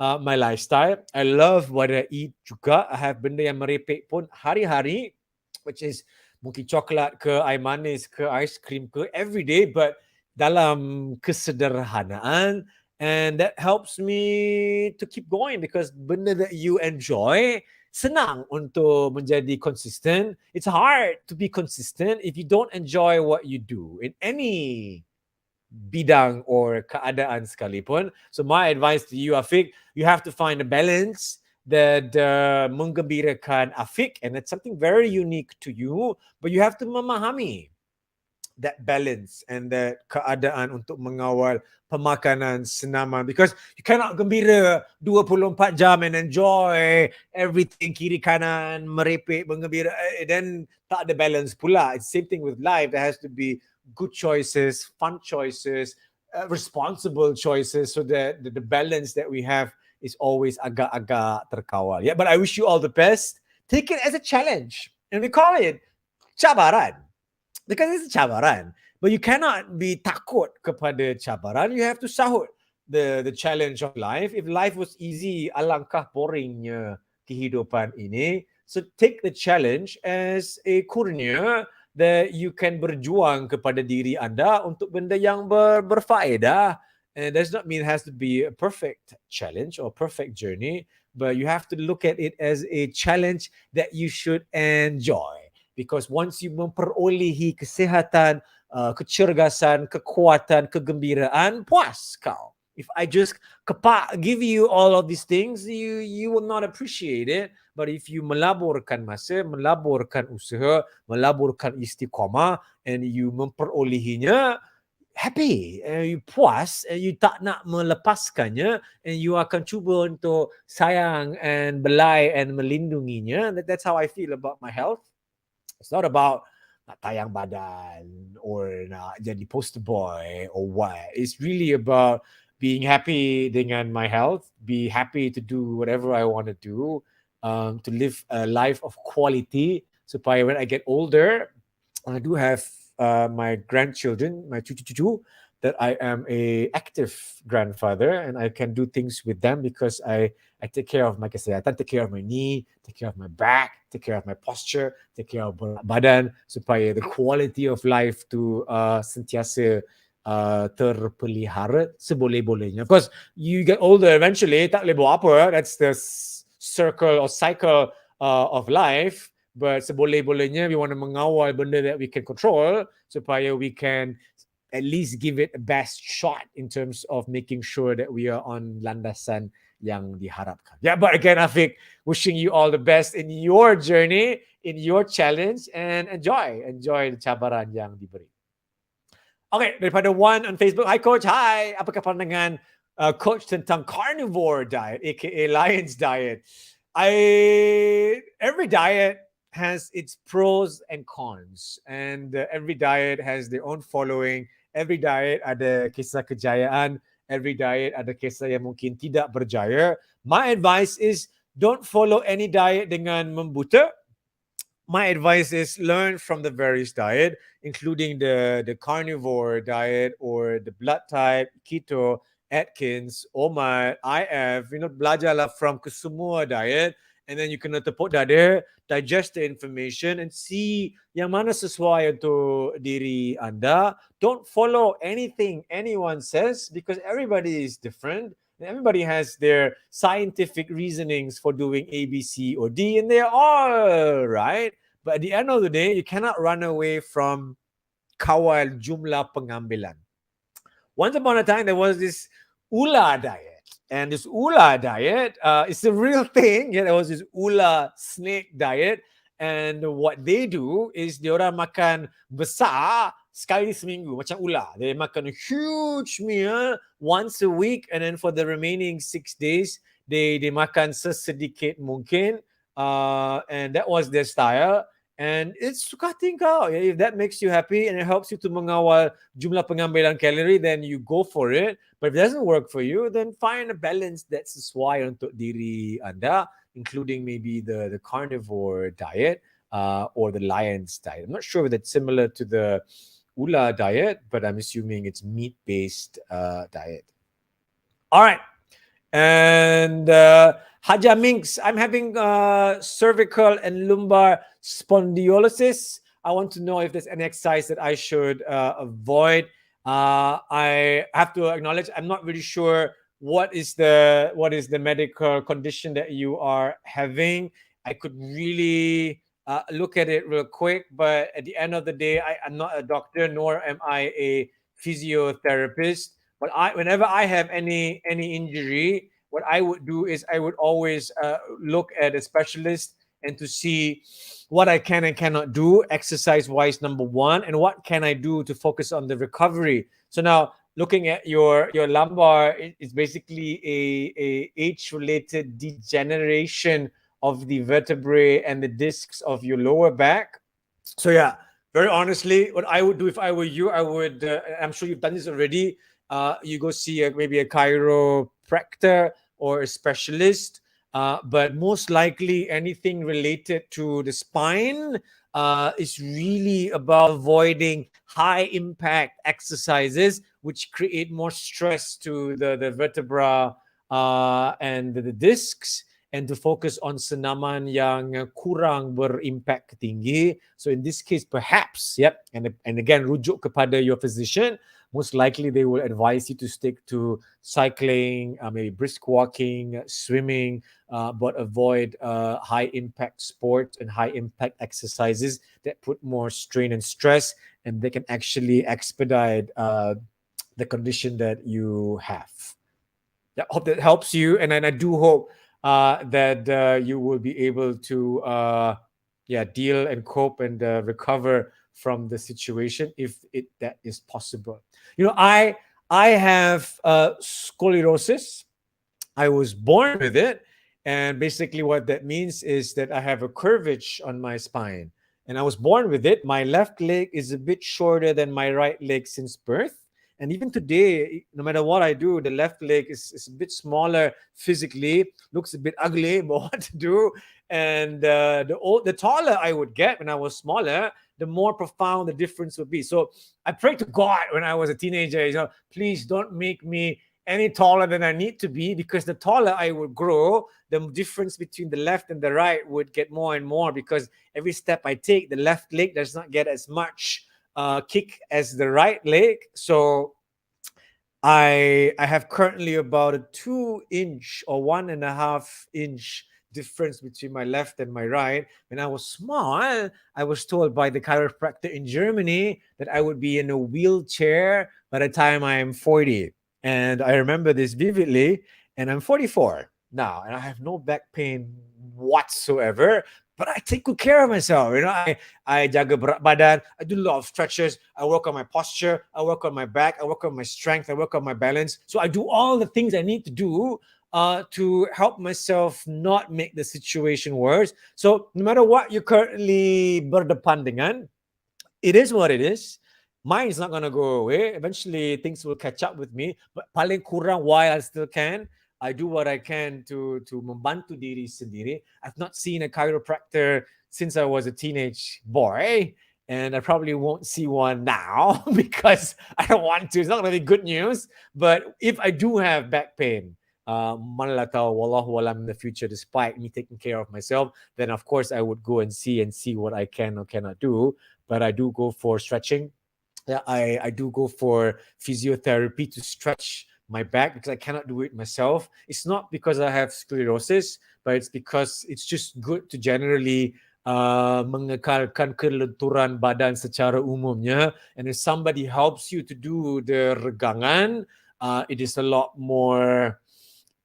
my lifestyle. I love what I eat juga. I have benda yang merepek pun hari-hari, which is mungkin coklat ke, air manis ke, ice cream ke, every day, but dalam kesederhanaan. And that helps me to keep going because benda that you enjoy, senang untuk menjadi consistent. It's hard to be consistent if you don't enjoy what you do in any bidang or keadaan sekalipun. So my advice to you, Afiq, you have to find a balance that menggembirakan Afiq, and it's something very unique to you, but you have to memahami that balance and that keadaan untuk mengawal pemakanan senaman, because you cannot gembira 24 jam and enjoy everything kiri kanan merepek menggembira, then tak ada balance pula. It's the same thing with life. There has to be good choices, fun choices, responsible choices, so that the balance that we have is always agak-agak terkawal. Yeah, but I wish you all the best. Take it as a challenge, and we call it cabaran. Because it's a cabaran. But you cannot be takut kepada cabaran. You have to sahut the challenge of life. If life was easy, alangkah boringnya kehidupan ini. So take the challenge as a kurnia that you can berjuang kepada diri anda untuk benda yang berfaedah. And it does not mean it has to be a perfect challenge or perfect journey, but you have to look at it as a challenge that you should enjoy. Because once you memperolehi kesihatan, kecergasan, kekuatan, kegembiraan, puas kau. If I just give you all of these things, you will not appreciate it. But if you melaburkan masa, melaburkan usaha, melaburkan istiqamah, and you memperolehinya, happy, you puas, and you tak nak melepaskannya, and you akan cuba untuk sayang and belai and melindunginya. That's how I feel about my health. It's not about nak tayang badan or nak jadi poster boy or what. It's really about being happy dengan my health, be happy to do whatever I want to do, to live a life of quality. Supaya when I get older, I do have my grandchildren, my cucu-cucu, that I am a active grandfather and I can do things with them because I take care of my kesehatan, take care of my knee, take care of my back, take care of my posture, take care of badan supaya the quality of life to sentiasa terpelihara seboleh-bolehnya. Of course, you get older eventually, tak boleh buat apa. That's the circle or cycle of life. But seboleh-bolehnya, we want to mengawal benda that we can control supaya we can at least give it a best shot in terms of making sure that we are on landasan yang diharapkan. Yeah, but again, Afiq, wishing you all the best in your journey, in your challenge, and enjoy the cabaran yang diberi. Okay, daripada one on Facebook. Hi Coach, hi. Apakah pandangan Coach tentang carnivore diet, aka Lion's diet? Every diet has its pros and cons, and every diet has their own following. Every diet ada kisah kejayaan, every diet ada kisah yang mungkin tidak berjaya. My advice is don't follow any diet dengan membuta. My advice is learn from the various diet, including the carnivore diet or the blood type, keto, Atkins, OMAD, IF. Belajarlah from kesemua diet, and then you can tepuk dada, digest the information, and see yang mana sesuai untuk diri anda. Don't follow anything anyone says because everybody is different. Everybody has their scientific reasonings for doing A, B, C, or D, and they're all right. But at the end of the day, you cannot run away from kawal jumlah pengambilan. Once upon a time, there was this ula diet. And this ula diet is a real thing. Yeah, there was this ula snake diet. And what they do is diorang makan besar sekali seminggu, macam ular. They makan a huge meal once a week. And then for the remaining 6 days, they makan sesedikit mungkin. And that was their style. And it's suka hati kau. If that makes you happy and it helps you to mengawal jumlah pengambilan kalori, then you go for it. But if it doesn't work for you, then find a balance that's sesuai untuk diri anda, including maybe the carnivore diet or the lion's diet. I'm not sure if that's similar to the ula diet, but I'm assuming it's meat-based diet. All right. And Haja Minks, I'm having cervical and lumbar spondylosis. I want to know if there's any exercise that I should avoid. I have to acknowledge I'm not really sure what is the medical condition that you are having. I could really look at it real quick, but at the end of the day, I'm not a doctor, nor am I a physiotherapist. But whenever I have any injury, what I would do is I would always look at a specialist and to see what I can and cannot do exercise-wise, number one, and what can I do to focus on the recovery. So now, looking at your lumbar, it's basically a age-related degeneration of the vertebrae and the discs of your lower back. So yeah, very honestly, what I would do if I were you, I would, I'm sure you've done this already, you go see maybe a chiropractor or a specialist. But most likely anything related to the spine is really about avoiding high impact exercises which create more stress to the vertebra and the discs, and to focus on senaman yang kurang berimpak tinggi. So in this case, perhaps, and again, rujuk kepada your physician. Most likely they will advise you to stick to cycling, maybe brisk walking, swimming, but avoid high impact sports and high impact exercises that put more strain and stress, and they can actually expedite the condition that you have. Yeah, hope that helps you, and then I do hope that you will be able to yeah, deal and cope and recover from the situation if it that is possible. You know, I have scoliosis. I was born with it. And basically, what that means is that I have a curvature on my spine. And I was born with it. My left leg is a bit shorter than my right leg since birth. And even today, no matter what I do, the left leg is a bit smaller physically, looks a bit ugly, but what to do? And the taller I would get when I was smaller, the more profound the difference would be. So I prayed to God when I was a teenager, please don't make me any taller than I need to be, because the taller I would grow, the difference between the left and the right would get more and more, because every step I take, the left leg does not get as much kick as the right leg. So I have currently about a 2 inch or 1.5 inch difference between my left and my right. When I was small, I was told by the chiropractor in Germany that I would be in a wheelchair by the time I'm 40. And I remember this vividly, and I'm 44 now, and I have no back pain whatsoever. But I take good care of myself. I jaga berat badan. I do a lot of stretches. I work on my posture. I work on my back. I work on my strength. I work on my balance. So I do all the things I need to do to help myself not make the situation worse. So no matter what you're currently berdepan dengan, it is what it is. Mine is not going to go away. Eventually, things will catch up with me. But paling kurang, while I still can, I do what I can to membantu diri sendiri. I've not seen a chiropractor since I was a teenage boy, and I probably won't see one now because I don't want to. It's not going to be good news. But if I do have back pain, mana tahu, wallahu alam, in the future, despite me taking care of myself, then of course I would go and see what I can or cannot do. But I do go for stretching. Yeah, I do go for physiotherapy to stretch my back because I cannot do it myself. It's not because I have sclerosis, but it's because it's just good to generally mengekalkan kelenturan badan secara umumnya. And if somebody helps you to do the regangan, it is a lot more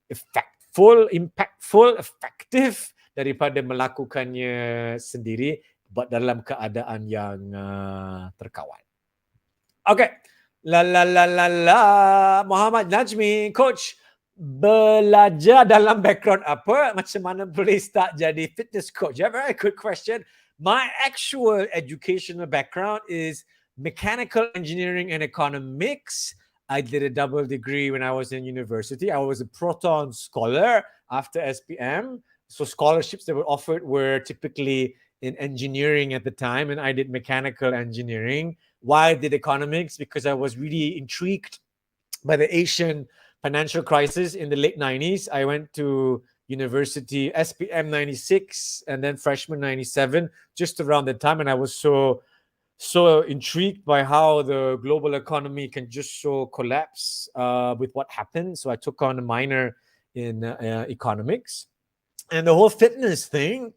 impactful, effective daripada melakukannya sendiri, but dalam keadaan yang terkawal. Okay. La la la la la. Muhammad Najmi, coach, belajar dalam background apa? Macam mana boleh start jadi fitness coach? Yeah, very good question. My actual educational background is mechanical engineering and economics. I did a double degree when I was in university. I was a proton scholar after SPM. So scholarships that were offered were typically in engineering at the time, and I did mechanical engineering. Why I did economics? Because I was really intrigued by the Asian financial crisis in the late 90s. I went to university SPM 96 and then freshman 97, just around that time. And I was so intrigued by how the global economy can just so collapse with what happened. So I took on a minor in economics. And the whole fitness thing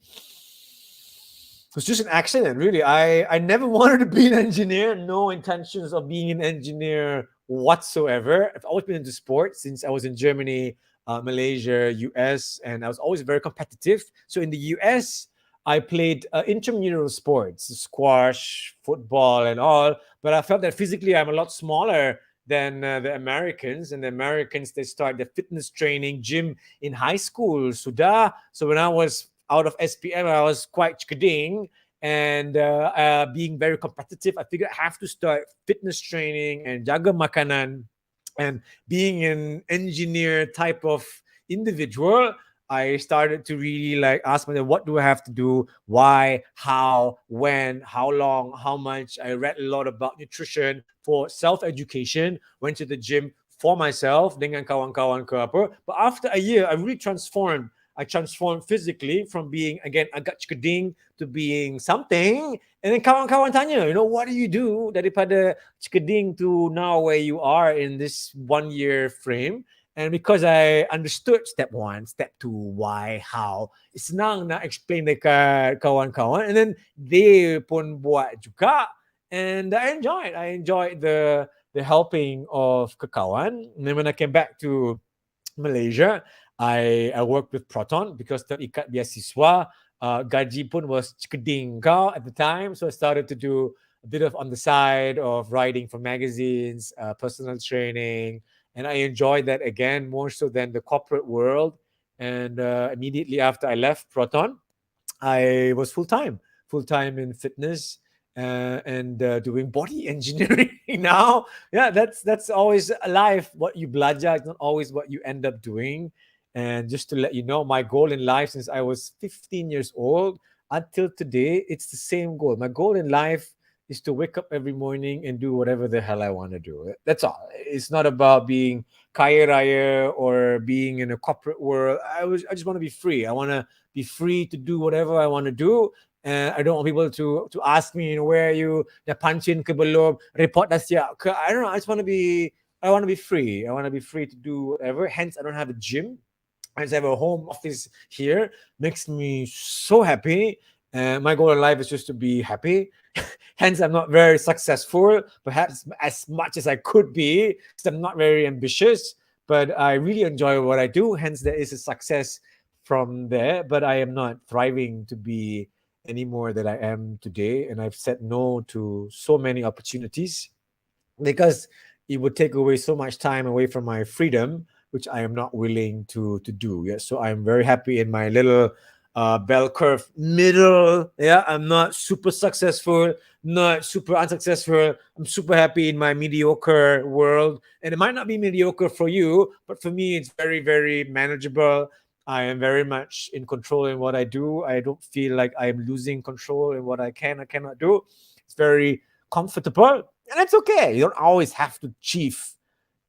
was just an accident, really. I never wanted to be an engineer, no intentions of being an engineer whatsoever. I've always been into sports since I was in Germany, Malaysia, US, and I was always very competitive. So in the US, I played intramural sports, squash, football, and all. But I felt that physically I'm a lot smaller than the Americans. And the Americans, they start the fitness training gym in high school. Sudah. So when I was out of SPM, I was quite chikading and being very competitive. I figured I have to start fitness training and jaga makanan. And being an engineer type of individual, I started to really like ask myself, what do I have to do? Why? How? When? How long? How much? I read a lot about nutrition for self-education, went to the gym for myself dengan kawan-kawan ke apa. But after a year, I really transformed. I transformed physically from being, again, agak cekading to being something. And then kawan-kawan tanya, what do you do daripada cekading to now where you are in this 1 year frame? And because I understood step 1, step 2, why, how, senang nak explain dekat kawan-kawan. And then they pun buat juga. And I enjoyed the helping of kekawan. And then when I came back to Malaysia. I worked with Proton because terikat beasiswa. Gaji pun was keding kau at the time. So I started to do a bit of on the side of writing for magazines, personal training. And I enjoyed that again more so than the corporate world. And immediately after I left Proton, I was full time in fitness and doing body engineering now. Yeah, that's always life. What you belajar is not always what you end up doing. And just to let you know, my goal in life since I was 15 years old until today, it's the same goal. My goal in life is to wake up every morning and do whatever the hell I want to do. That's all. It's not about being kaya raya or being in a corporate world. I just want to be free. I want to be free to do whatever I want to do. And I don't want people to ask me, where are you? Dah pancin ke belum? Report dah siap ke? I don't know. I want to be free. I want to be free to do whatever. Hence, I don't have a gym. I just have a home office here. Makes me so happy. And my goal in life is just to be happy. Hence, I'm not very successful, perhaps as much as I could be, because I'm not very ambitious. But I really enjoy what I do. Hence, there is a success from there. But I am not thriving to be any more than I am today. And I've said no to so many opportunities because it would take away so much time away from my freedom, which I am not willing to do. Yeah, so I'm very happy in my little bell curve middle. Yeah, I'm not super successful, not super unsuccessful. I'm super happy in my mediocre world, and it might not be mediocre for you, but for me, it's very very manageable. I am very much in control in what I do. I don't feel like I am losing control in what I can or cannot do. It's very comfortable, and that's okay. You don't always have to achieve.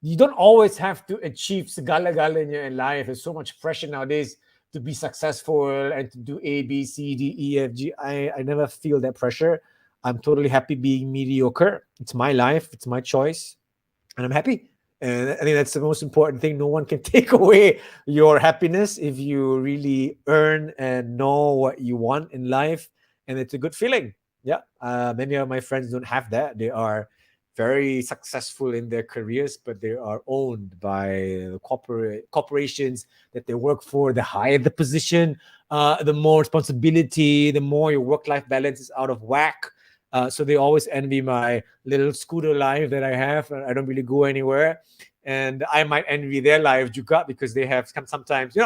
You don't always have to achieve segala-galanya in life. There's so much pressure nowadays to be successful and to do A, B, C, D, E, F, G. I never feel that pressure. I'm totally happy being mediocre. It's my life. It's my choice. And I'm happy. And I think that's the most important thing. No one can take away your happiness if you really earn and know what you want in life. And it's a good feeling. Yeah. Many of my friends don't have that. They are very successful in their careers, but they are owned by corporations that they work for. The higher the position, the more responsibility, the more your work-life balance is out of whack. So they always envy my little scooter life that I have. I don't really go anywhere. And I might envy their life juga because they have sometimes,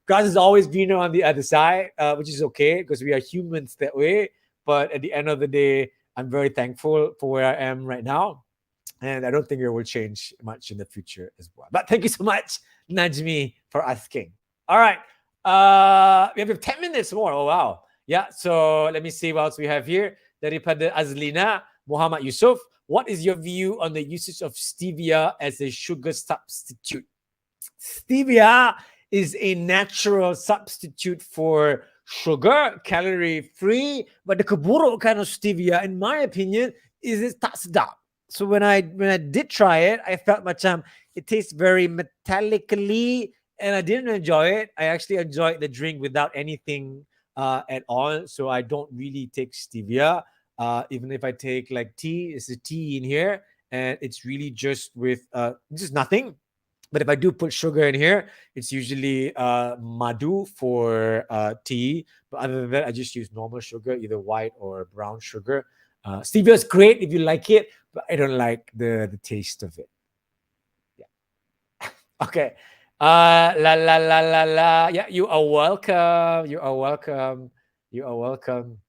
grass is always greener on the other side, which is okay because we are humans that way. But at the end of the day, I'm very thankful for where I am right now. And I don't think it will change much in the future as well. But thank you so much, Najmi, for asking. All right. We have 10 minutes more. Oh, wow. Yeah. So let me see what else we have here. Daripada Azlina Muhammad Yusuf. What is your view on the usage of stevia as a sugar substitute? Stevia is a natural substitute for sugar, calorie free, but the keburukan of stevia, in my opinion, is it tak sedap. So when I did try it, I felt macam it tastes very metallically, and I didn't enjoy it. I actually enjoyed the drink without anything at all. So I don't really take stevia. Even if I take like tea, it's a tea in here, and it's really just with just nothing. But if I do put sugar in here, it's usually madu for tea. But other than that, I just use normal sugar, either white or brown sugar. Stevia is great if you like it, but I don't like the taste of it. Yeah. Okay. La la la la la. Yeah, you are welcome. You are welcome. You are welcome.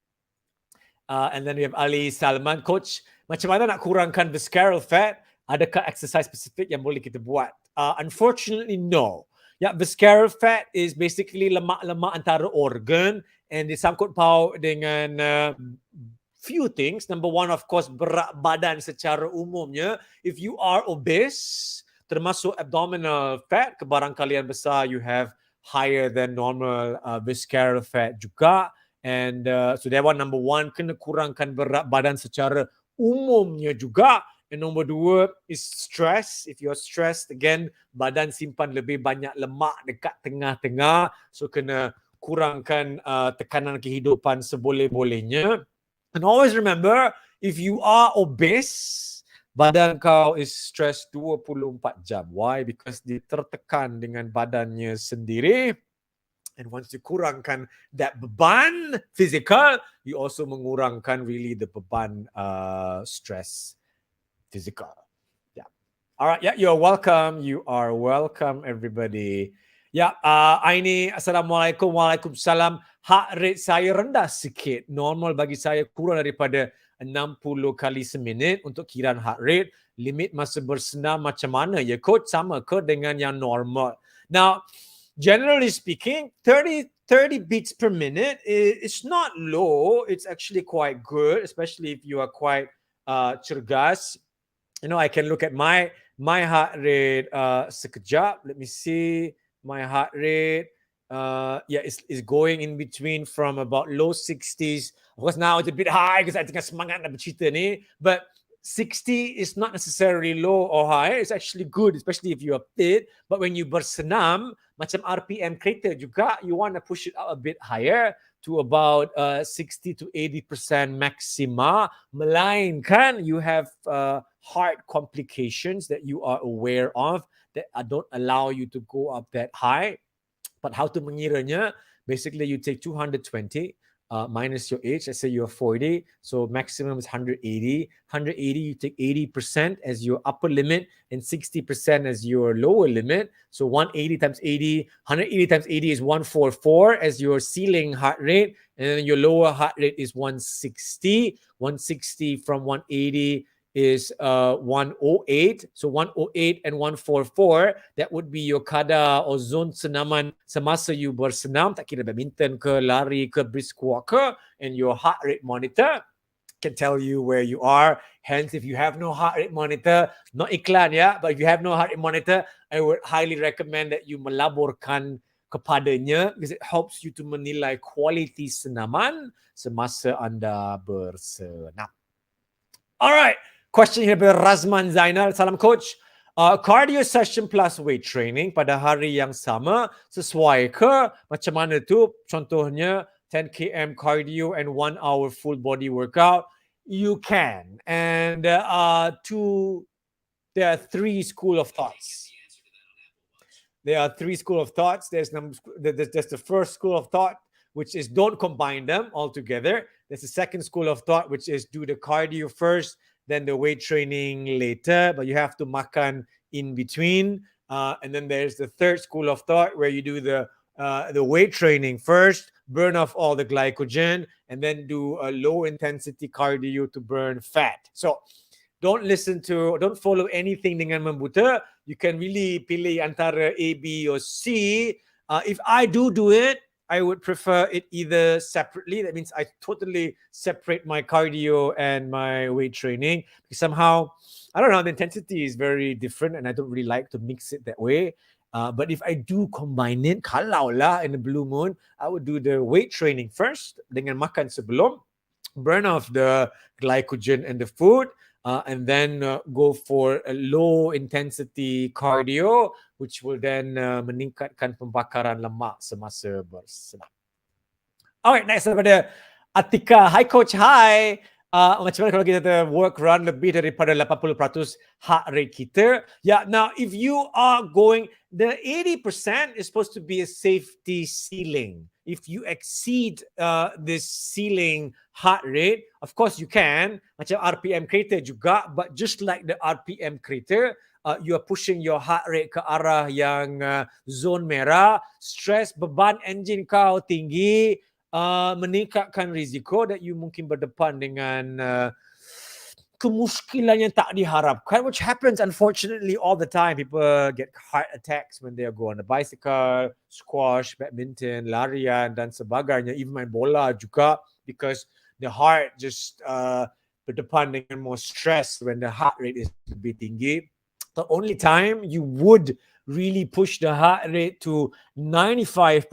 And then we have Ali Salman. Coach, macam mana nak kurangkan visceral fat? Adakah exercise spesifik yang boleh kita buat? Unfortunately, no. Yeah, visceral fat is basically lemak-lemak antara organ and disangkut paut dengan few things. Number one, of course, berat badan secara umumnya. If you are obese, termasuk abdominal fat, kebarangkalian besar you have higher than normal visceral fat juga. And so that one, number one, kena kurangkan berat badan secara umumnya juga. And number dua is stress. If you're stressed, again, badan simpan lebih banyak lemak dekat tengah-tengah. So kena kurangkan tekanan kehidupan seboleh-bolehnya. And always remember, if you are obese, badan kau is stress 24 jam. Why? Because dia tertekan dengan badannya sendiri. And once you kurangkan that beban physical, you also mengurangkan really the beban stress physical. Yeah. All right. Yeah, you're welcome. You are welcome, everybody. Ya, Aini, Assalamualaikum, Waalaikumsalam. Heart rate saya rendah sikit. Normal bagi saya kurang daripada 60 kali seminit untuk kiraan heart rate. Limit masa bersenam macam mana ya, coach? Sama ke dengan yang normal? Now, generally speaking, 30 beats per minute is not low. It's actually quite good, especially if you are quite cergas. You know, I can look at my heart rate sekejap. Let me see. My heart rate, is going in between from about low 60s. Of course, now it's a bit high because I tengah semangat nak bercerita ni. But 60 is not necessarily low or high. It's actually good, especially if you are fit. But when you bersenam, macam RPM kereta juga, you want to push it out a bit higher to about 60 to 80% maxima. Melainkan you have heart complications that you are aware of that don't allow you to go up that high. But how to mengiranya? Basically, you take 220 minus your age. Let's say you're 40, so maximum is 180. 180, you take 80% as your upper limit and 60% as your lower limit. So 180 times 80, 180 times 80 is 144 as your ceiling heart rate, and then your lower heart rate is 160. 160 from 180 is 108. So 108 and 144, that would be your kadar or zone senaman semasa you bersenam, tak kira badminton ke, lari ke, brisk walk ke, and your heart rate monitor can tell you where you are. Hence, if you have no heart rate monitor, not iklan ya, but if you have no heart rate monitor, I would highly recommend that you melaburkan kepadanya because it helps you to menilai kualiti senaman semasa anda bersenam. All right. Question here by Razman Zainal. Salam coach. Cardio session plus weight training pada hari yang sama sesuai ke? Macam mana tu? Contohnya 10 km cardio and 1 hour full body workout. You can. And there are three school of thoughts. There are three school of thoughts. There's the first school of thought, which is don't combine them all together. There's the second school of thought, which is do the cardio first, then the weight training later, but you have to makan in between. And then there's the third school of thought where you do the weight training first, burn off all the glycogen, and then do a low intensity cardio to burn fat. So don't follow anything dengan membuta. You can really pilih antara A, B, or C. If I do it, I would prefer it either separately. That means I totally separate my cardio and my weight training. Somehow, I don't know, the intensity is very different and I don't really like to mix it that way. But if I do combine it, kalau lah in the blue moon, I would do the weight training first dengan makan sebelum, burn off the glycogen and the food, and then go for a low intensity cardio, which will then meningkatkan pembakaran lemak semasa bersenam. Alright, next daripada Atika. Hi coach, hi. Macam mana kalau kita work run lebih daripada 80% heart rate kita? Yeah, now if you are going, the 80% is supposed to be a safety ceiling. If you exceed this ceiling heart rate, of course you can. Macam RPM kereta juga, but just like the RPM kereta, you are pushing your heart rate ke arah yang zone merah, stress, beban enjin kau tinggi, meningkatkan risiko that you mungkin berdepan dengan kemuskilan yang tak diharapkan, which happens unfortunately all the time. People get heart attacks when they go on a bicycle, squash, badminton, larian dan sebagainya, even main bola juga, because the heart just berdepan dengan more stress when the heart rate is lebih tinggi. The only time you would really push the heart rate to 95%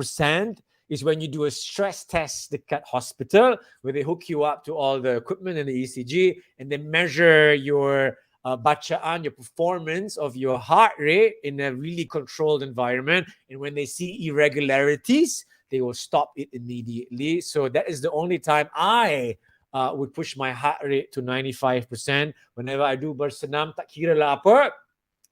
is when you do a stress test dekat hospital, where they hook you up to all the equipment and the ECG, and they measure your bacaan, your performance of your heart rate in a really controlled environment. And when they see irregularities, they will stop it immediately. So that is the only time I would push my heart rate to 95%. Whenever I do bersenam, tak kira lah apa,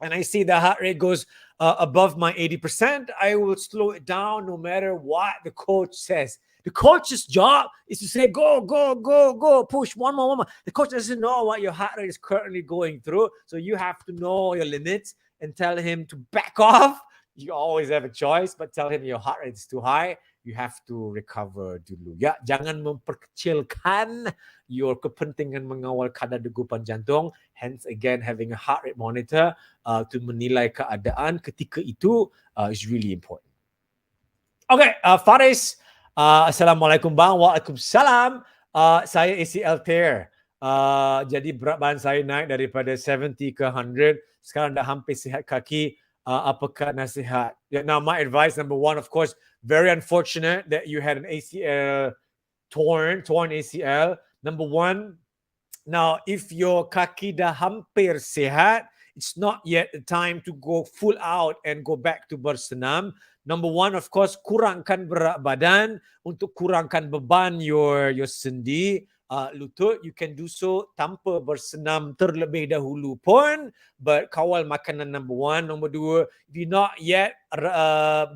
and I see the heart rate goes above my 80%, I will slow it down no matter what the coach says. The coach's job is to say, go, go, go, go, push one more, one more. The coach doesn't know what your heart rate is currently going through. So you have to know your limits and tell him to back off. You always have a choice, but tell him your heart rate is too high. You have to recover dulu. Ya, jangan memperkecilkan your kepentingan mengawal kadar degupan jantung. Hence, again, having a heart rate monitor to menilai keadaan ketika itu is really important. Okay, Faris. Assalamualaikum bang. Waalaikumsalam. Saya ACL tear. Jadi berat badan saya naik daripada 70 ke 100. Sekarang dah hampir sihat kaki. Apakah nasihat? Now, my advice, number one, of course, very unfortunate that you had an ACL torn ACL. Number one, now, if your kaki dah hampir sihat, it's not yet the time to go full out and go back to bersenam. Number one, of course, kurangkan berat badan untuk kurangkan beban your sendi, lutut. You can do so tanpa bersenam terlebih dahulu pun, but kawal makanan number one. Number two, if you're not yet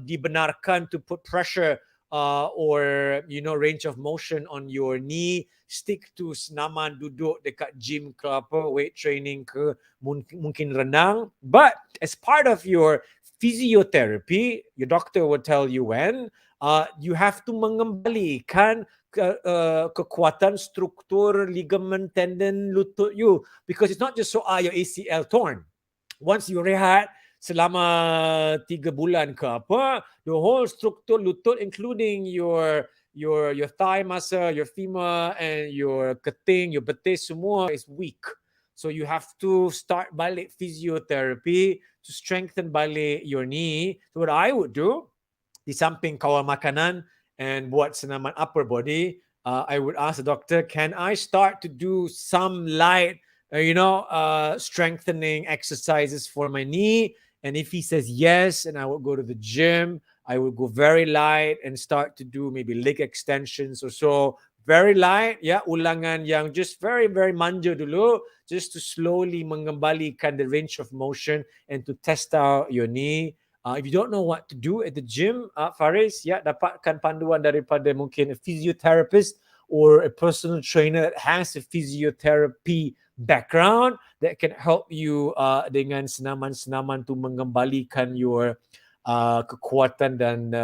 dibenarkan to put pressure or range of motion on your knee, stick to senaman duduk dekat gym ke apa, weight training ke, mungkin renang. But as part of your physiotherapy, your doctor will tell you when you have to mengembalikan kekuatan struktur ligament tendon lutut you, because it's not just soal your ACL torn. Once you rehat selama 3 bulan ke apa, the whole struktur lutut, including your thigh muscle, your femur, and your keting, your betis, semua is weak. So you have to start balik physiotherapy to strengthen balik your knee. So what I would do, di samping kawal makanan and buat senaman upper body, I would ask the doctor, can I start to do some light, strengthening exercises for my knee? And if he says yes, and I will go to the gym, I will go very light and start to do maybe leg extensions or so. Very light, ulangan yang just very, very manja dulu, just to slowly mengembalikan the range of motion and to test out your knee. If you don't know what to do at the gym, Faris, dapatkan panduan daripada mungkin a physiotherapist or a personal trainer that has a physiotherapy background that can help you dengan senaman-senaman to mengembalikan your kekuatan dan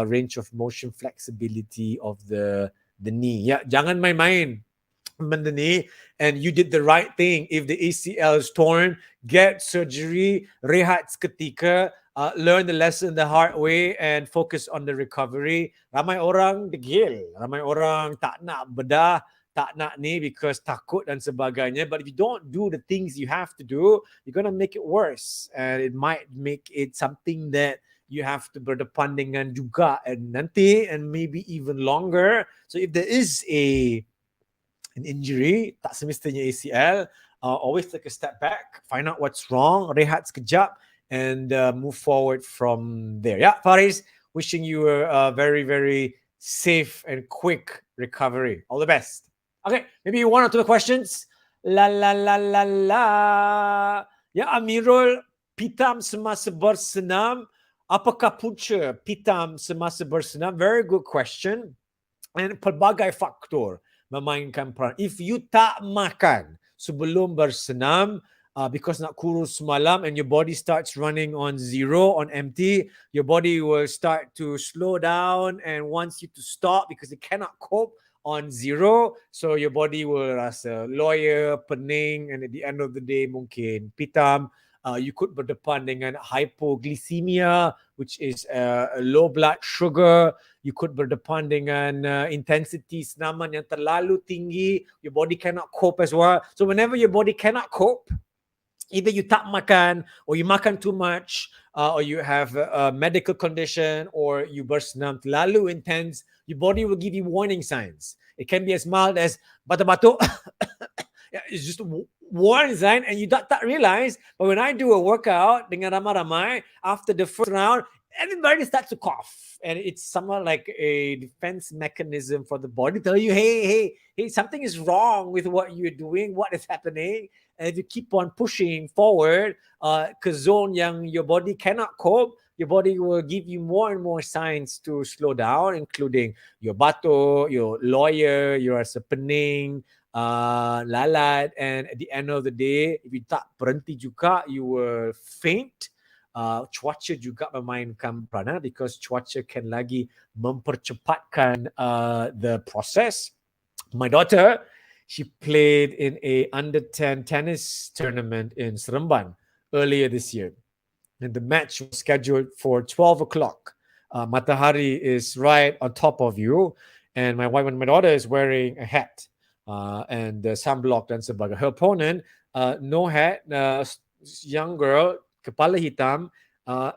range of motion flexibility of the knee. Jangan main-main benda ni. And you did the right thing. If the ACL is torn, get surgery, rehat seketika, learn the lesson the hard way and focus on the recovery. Ramai orang degil, ramai orang tak nak bedah, tak nak ni because takut dan sebagainya. But if you don't do the things you have to do, you're going to make it worse. And it might make it something that you have to berdepan dengan juga and nanti and maybe even longer. So if there is an injury, tak semestinya ACL, always take a step back, find out what's wrong, rehat sekejap, and move forward from there. Faris, wishing you a very, very safe and quick recovery. All the best. Okay, maybe one or two questions. La. Amirul, pitam semasa bersenam. Apakah punca pitam semasa bersenam? Very good question. And pelbagai faktor memainkan peran. If you tak makan sebelum bersenam, because nak kurus semalam and your body starts running on zero, on empty, your body will start to slow down and wants you to stop because it cannot cope on zero. So your body will rasa loya, pening, and at the end of the day mungkin pitam. You could berdepan dengan hypoglycemia, which is a low blood sugar. You could berdepan dengan intensity senaman yang terlalu tinggi. Your body cannot cope as well. So whenever your body cannot cope, either you tak makan or you makan too much, or you have a medical condition, or you bersenam terlalu intense, your body will give you warning signs. It can be as mild as batuk-batuk. It's just warning sign, and you tak realize. But when I do a workout dengan ramai-ramai, after the first round, everybody starts to cough, and it's somewhat like a defense mechanism for the body, tell you, hey, something is wrong with what you're doing, what is happening. And if you keep on pushing forward, ke zone yang your body cannot cope, your body will give you more and more signs to slow down, including your batuk, your lawyer, your rasa pening, lalat, and at the end of the day, if you tak berhenti juga, you will faint. Cuaca juga memainkan peranan because cuaca can lagi mempercepatkan the process. My daughter, she played in a under 10 tennis tournament in Seremban earlier this year. And the match was scheduled for 12 o'clock. Matahari is right on top of you. And my wife and my daughter is wearing a hat and sunblock dan sebagainya. Her opponent, no hat, young girl, kepala hitam,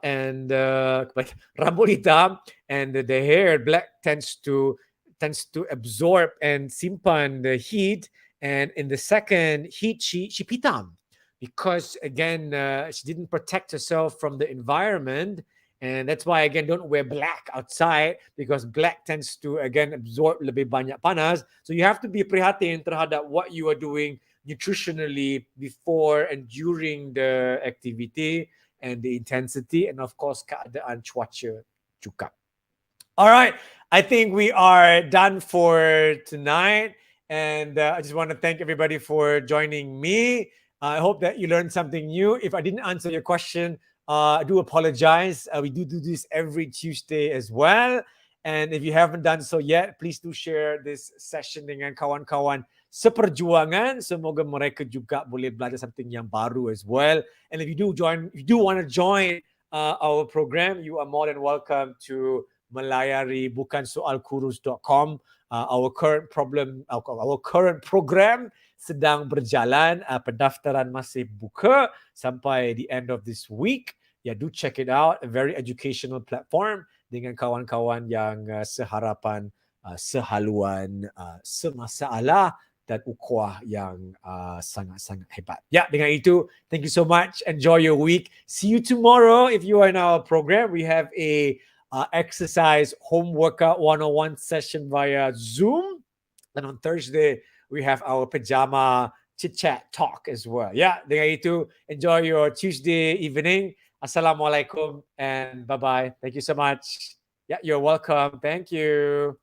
and rambut hitam, and the hair black tends to absorb and simpan the heat. And in the second heat, she pitam because again she didn't protect herself from the environment. And that's why, again, don't wear black outside because black tends to, again, absorb lebih banyak panas. So you have to be prihatin terhadap what you are doing nutritionally before and during the activity and the intensity, and of course keadaan cuaca juga. All right, I think we are done for tonight. And I just want to thank everybody for joining me. I hope that you learned something new. If I didn't answer your question, I do apologize. We do this every Tuesday as well. And if you haven't done so yet, please do share this session dengan kawan-kawan seperjuangan. Semoga mereka juga boleh belajar something yang baru as well. And if you do want to join our program, you are more than welcome to melayari bukansoalkurus.com. Our current program sedang berjalan. Pendaftaran masih buka sampai the end of this week. Yeah, do check it out. A very educational platform dengan kawan-kawan yang seharapan, sehaluan, semasalah dan ukhuwah yang sangat-sangat hebat. Yeah, dengan itu, thank you so much. Enjoy your week. See you tomorrow. If you are in our program, we have a exercise home workout 101 session via Zoom. And on Thursday, we have our pajama chit-chat talk as well. Yeah, dengan itu, enjoy your Tuesday evening. Assalamualaikum and bye-bye. Thank you so much. Yeah, you're welcome. Thank you.